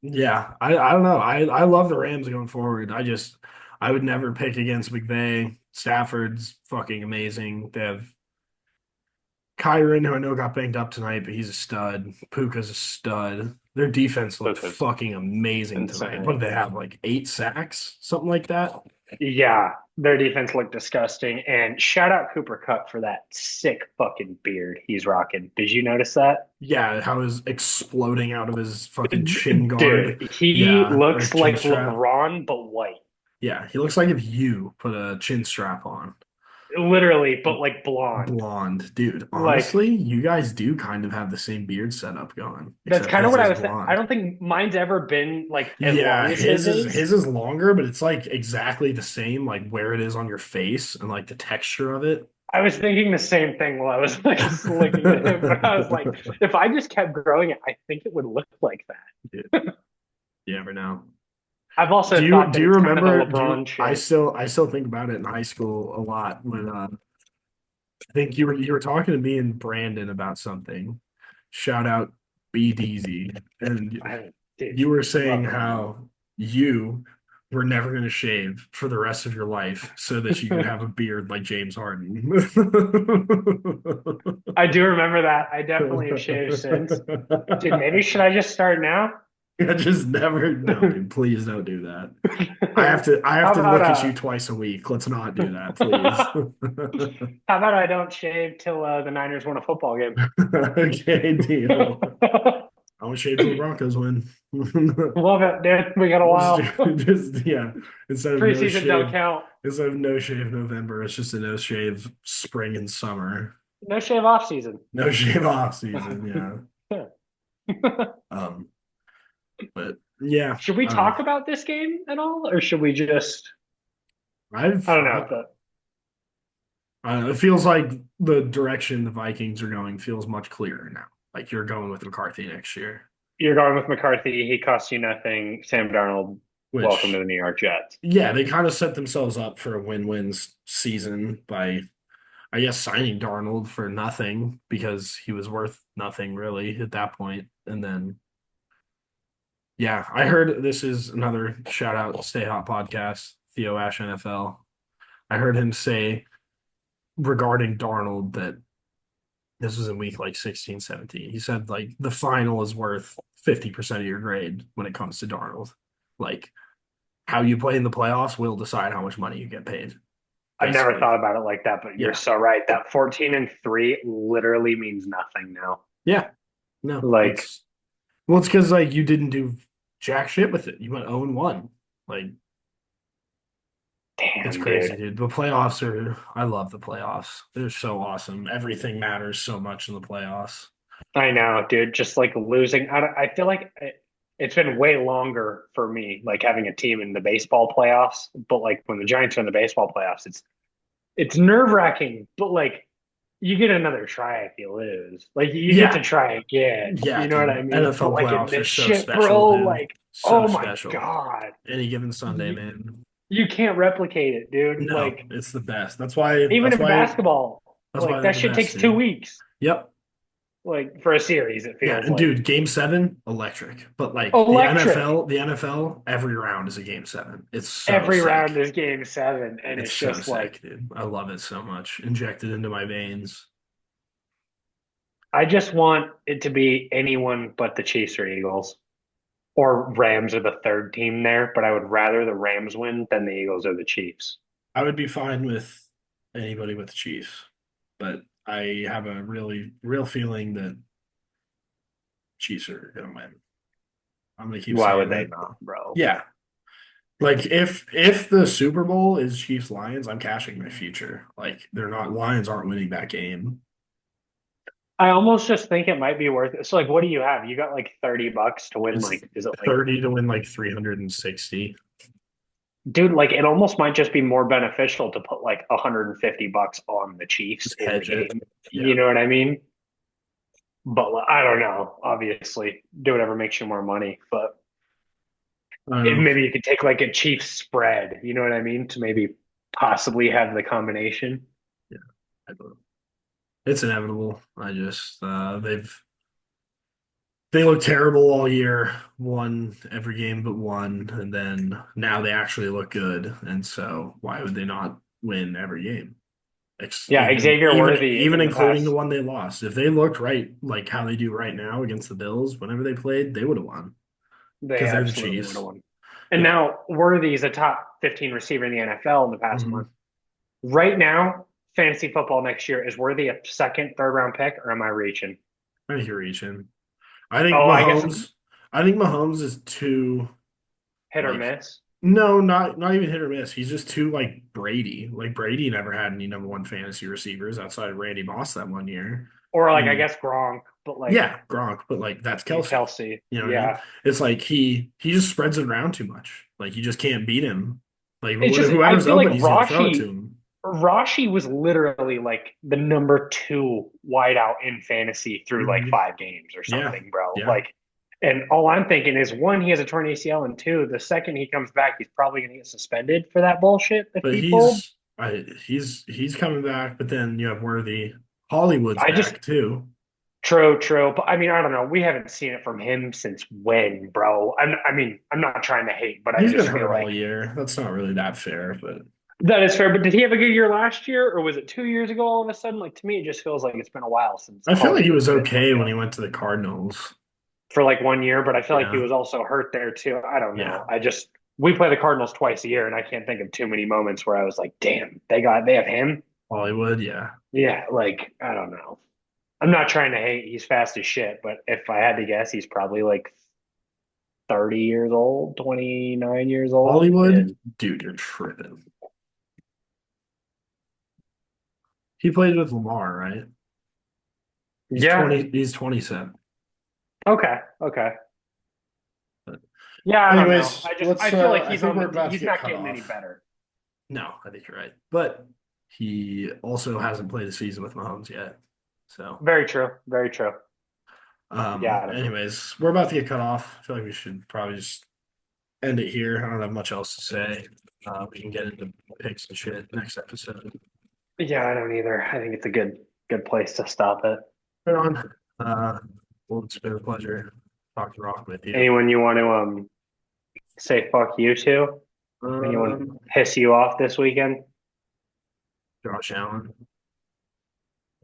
C: yeah, I don't know. I love the Rams going forward. I would never pick against McVay. Stafford's fucking amazing. They have Kyron, who I know got banged up tonight, but he's a stud. Puka's a stud. Their defense looked
B: Luka's
C: fucking amazing tonight. What
B: insane.
C: did they have? Like 8 sacks? Something like that?
B: Yeah, their defense looked disgusting. And shout out Cooper Cup for that sick fucking beard he's rocking. Did you notice that?
C: Yeah, how is exploding out of his fucking chin guard.
B: Dude, he
C: Yeah, or his
B: looks
C: chin
B: like
C: strap.
B: LeBron, but white.
C: Yeah, he looks like if you put a chin strap on.
B: Literally, but like blonde.
C: Blonde. Dude,
B: Like,
C: honestly, you guys do kind of have the same beard setup going,
B: that's
C: except
B: kind of
C: his
B: what I
C: is
B: was saying. I
C: blonde.
B: don't think mine's ever been like as
C: Yeah,
B: long as his is.
C: his is longer, but it's like exactly the same, like where it is on your face and like the texture of it.
B: I was thinking the same thing while I was like looking at him, but I was like, if I just kept growing it, I think it would look like that.
C: Dude, you never know.
B: I've also thought
C: Do
B: that
C: you
B: it's kind of a
C: remember
B: LeBron shit.
C: I still think about it in high school a lot when I think you were talking to me and Brandon about something. Shout out B DZ. And
B: Dude,
C: you were
B: love
C: saying
B: Brandon.
C: how you were never going to shave for the rest of your life so that you could have a beard like James Harden.
B: I do remember that. I definitely have shaved since. Dude, maybe should I just start now?
C: I just never, no, dude, please don't do that. I have
B: How
C: to
B: about
C: look at you twice a week. Let's not do that, please.
B: how about I don't shave till the Niners win a football game?
C: Okay, deal. I want to shave till the Broncos win.
B: Love it, dude. We got a while.
C: Yeah. Instead of no
B: Preseason don't
C: shave,
B: count.
C: instead of no shave November, it's just a no shave spring and summer.
B: No shave off season.
C: No shave off season. Yeah. Um. But yeah.
B: Should we talk about this game at all, or should we just? I
C: I've
B: don't know.
C: it feels like the direction the Vikings are going feels much clearer now. Like you're going with McCarthy next year,
B: You're going with McCarthy. He costs you nothing. Sam Darnold. Welcome to
C: which
B: the New York Jets.
C: yeah, they kind of set themselves up for a win-win season by I guess signing Darnold for nothing because he was worth nothing really at that point. And then yeah, I heard this is another shout out Stay Hot podcast, Theo Ash NFL. I heard him say regarding Darnold that This was in week like 16, 17. He said like the final is worth 50% of your grade when it comes to Darnold. Like how you play in the playoffs will decide how much money you get paid.
B: I've never
C: Basically.
B: thought about it like that, but you're
C: Yeah.
B: so right. That 14-3 literally means nothing now.
C: Yeah. No.
B: Like,
C: It's because like you didn't do jack shit with it. You went 0-1. Like it's
B: damn,
C: crazy,
B: dude.
C: dude. The playoffs are I love the playoffs. They're so awesome. Everything matters so much in the playoffs.
B: I know, dude. Just like losing. I feel like it's been way longer for me, like having a team in the baseball playoffs. But like when the Giants are in the baseball playoffs, it's nerve wracking. But like you get another try if you lose. Like you get to
C: Yeah.
B: try again.
C: Yeah,
B: You know what
C: dude.
B: I mean? But
C: NFL
B: like in
C: playoffs are
B: this
C: so
B: shit,
C: special,
B: bro,
C: dude.
B: like
C: So
B: oh my
C: special.
B: God.
C: Any given Sunday,
B: You,
C: man.
B: you can't replicate it, dude.
C: No,
B: Like
C: it's the best. That's why
B: even
C: that's
B: in
C: why
B: basketball,
C: that's why
B: like
C: they're
B: that
C: the
B: shit
C: best,
B: takes 2 weeks.
C: Yep.
B: Like for a series, it
C: Yeah,
B: feels
C: and
B: like
C: dude, game seven, electric. But like
B: electric.
C: The NFL, every round is a game seven. It's so
B: Every
C: sick.
B: round is game seven, and
C: It's
B: it's
C: so
B: just like
C: sick, dude. I love it so much. Injected into my veins.
B: I just want it to be anyone but the Chiefs or Eagles. Or Rams are the third team there, but I would rather the Rams win than the Eagles or the Chiefs.
C: I would be fine with anybody with the Chiefs, but I have a really real feeling that Chiefs are gonna win. I'm gonna keep
B: Why would
C: saying
B: they
C: it.
B: not, bro?
C: Yeah. Like if the Super Bowl is Chiefs Lions, I'm cashing my future. Like they're not Lions aren't winning that game.
B: I almost just think it might be worth it. So, like, what do you have? You got like $30 to win.
C: It's
B: Like, is it like,
C: 30 to win like 360.
B: dude? Like, it almost might just be more beneficial to put like $150 on the Chiefs
C: Just
B: in the
C: hedge it.
B: game.
C: Yeah.
B: You know what I mean? But like, I don't know. Obviously, do whatever makes you more money. But
C: I don't know.
B: maybe you could take like a Chiefs spread. You know what I mean? To maybe possibly have the combination.
C: Yeah. I don't know. It's inevitable. I just they look terrible all year, won every game but one, and then now they actually look good. And so why would they not win every game?
B: Yeah, Xavier Worthy
C: Even
B: in the
C: including the
B: past.
C: one they lost. If they looked right like how they do right now against the Bills, whenever they played, they would have won
B: They
C: because they're the
B: absolutely would have
C: Chiefs.
B: won. And
C: Yeah.
B: now Worthy is a top 15 receiver in the NFL in the past
C: Hmm.
B: month. Right now, fantasy football next year is Worthy a second, third round pick, or am I reaching?
C: I think you're reaching. I think
B: Oh, I guess
C: Mahomes. I think Mahomes is too
B: hit or
C: like
B: miss.
C: no, not even hit or miss. He's just too like Brady. Like Brady never had any number one fantasy receivers outside of Randy Moss that one year.
B: Or like I
C: And
B: guess Gronk, but like
C: yeah, Gronk, but like that's Kelsey.
B: Kelsey.
C: You know what I mean?
B: Yeah.
C: It's like he just spreads it around too much. Like you just can't beat him. Like
B: It's just I
C: whoever's
B: feel like
C: open, he's gonna throw it to him.
B: Rashi was literally like the number two wideout in fantasy through like
C: Hmm.
B: 5 games or
C: Yeah,
B: something, bro.
C: yeah.
B: Like, and all I'm thinking is one, he has a torn ACL, and two, the second he comes back, he's probably going to get suspended for that bullshit that
C: But
B: he pulled.
C: he's coming back. But then you have Worthy. Hollywood's
B: I just
C: back too.
B: true, but I mean, I don't know. We haven't seen it from him since when, bro? I mean, I'm not trying to hate, but I
C: He's been
B: just feel
C: hurt all
B: like
C: year. That's not really that fair, but
B: that is fair. But did he have a good year last year, or was it 2 years ago? All of a sudden, like to me, it just feels like it's been a while since
C: I feel like he was
B: Hollywood's been
C: okay
B: like
C: when he went to the Cardinals.
B: for like 1 year, but I feel like he
C: Yeah,
B: was also hurt there too. I don't
C: yeah.
B: know. We play the Cardinals twice a year, and I can't think of too many moments where I was like, damn, they have him.
C: Hollywood, yeah.
B: Yeah, like I don't know. I'm not trying to hate. He's fast as shit, but if I had to guess, he's probably like 30 years old, 29 years old.
C: Hollywood,
B: And
C: dude, you're tripping. He played with Lamar, right? He's
B: yeah,
C: 20, he's 27.
B: okay.
C: But
B: Yeah, I don't know.
C: anyways,
B: I feel like
C: I think we're about to
B: he's
C: get
B: not
C: cut
B: getting any
C: off.
B: better.
C: No, I think you're right. But he also hasn't played a season with Mahomes yet. So
B: Very true. Very true. Yeah, I don't know.
C: anyways, we're about to get cut off. I feel like we should probably just end it here. I don't have much else to say. We can get into picks and shit next episode.
B: Yeah, I don't either. I think it's a good place to stop it.
C: Right on. Well, it's been a pleasure talking rock with you.
B: Anyone you want to say fuck you to? Anyone
C: Um,
B: piss you off this weekend?
C: Josh Allen.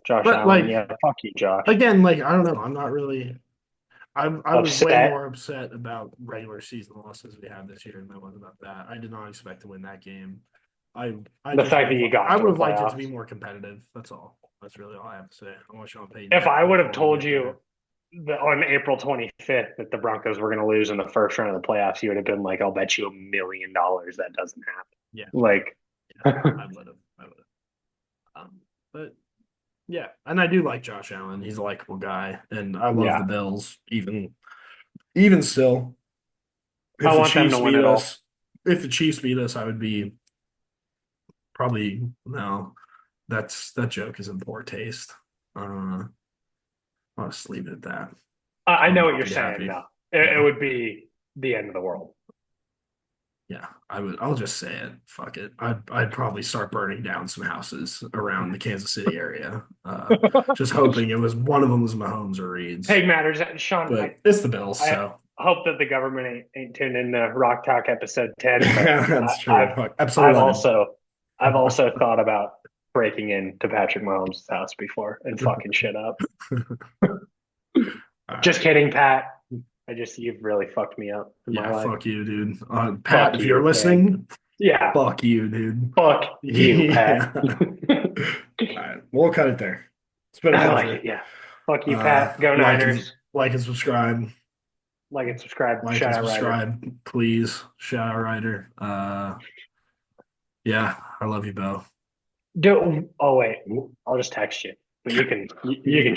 B: Josh
C: But,
B: Allen.
C: like,
B: Yeah, fuck you, Josh.
C: again, like I don't know. I'm not really. I was way
B: Upset?
C: more upset about regular season losses we had this year than I was about that. I did not expect to win that game. I
B: The
C: just
B: fact
C: would
B: that you
C: have,
B: got
C: I
B: to
C: would
B: the
C: have liked it to be
B: playoffs.
C: more competitive. That's all. That's really all I have to say. I want Sean Payton.
B: If I would have
C: to
B: told
C: get
B: you on April 25th that the Broncos were going to lose in the first round of the playoffs, you would have been like, "I'll bet you $1 million that doesn't happen."
C: Yeah.
B: Like,
C: I would have. I would have. But yeah, and I do like Josh Allen. He's a likable guy, and I love
B: Yeah.
C: the Bills. Even still, if
B: I
C: the
B: want them
C: Chiefs
B: to win
C: beat
B: it all.
C: us, if the Chiefs beat us, I would be probably no. That joke is in poor taste. I'll just leave it at that.
B: I
C: I'll
B: know what
C: not
B: you're
C: be
B: saying.
C: happy.
B: No,
C: Yeah.
B: it would be the end of the world.
C: Yeah, I would. I'll just say it. Fuck it. I'd probably start burning down some houses around the Kansas City area. Just hoping it was one of them was Mahomes or Reed's.
B: Hey, matters, Sean.
C: But it's the Bills,
B: I
C: so
B: hope that the government ain't tuned in to Rock Talk episode 10. But
C: that's true.
B: I've
C: Fuck. Episode
B: I've
C: 11.
B: also thought about breaking into Patrick Mahomes' house before and fucking shit up. Just kidding, Pat. You've really fucked me up in my
C: Yeah,
B: life.
C: fuck you, dude. Pat,
B: Fuck
C: if
B: you,
C: you're
B: man.
C: listening,
B: Yeah,
C: fuck you, dude.
B: fuck you, Pat.
C: All right, we'll cut it there. It's been a
B: I like
C: pleasure.
B: it. Yeah, fuck you, Pat. Go
C: like
B: Niners.
C: like and subscribe.
B: Like and subscribe.
C: Like
B: Shout
C: and
B: out, Ryder.
C: subscribe, please. Shout out, Ryder. Yeah, I love you, Bo.
B: Oh wait, I'll just text you. But you can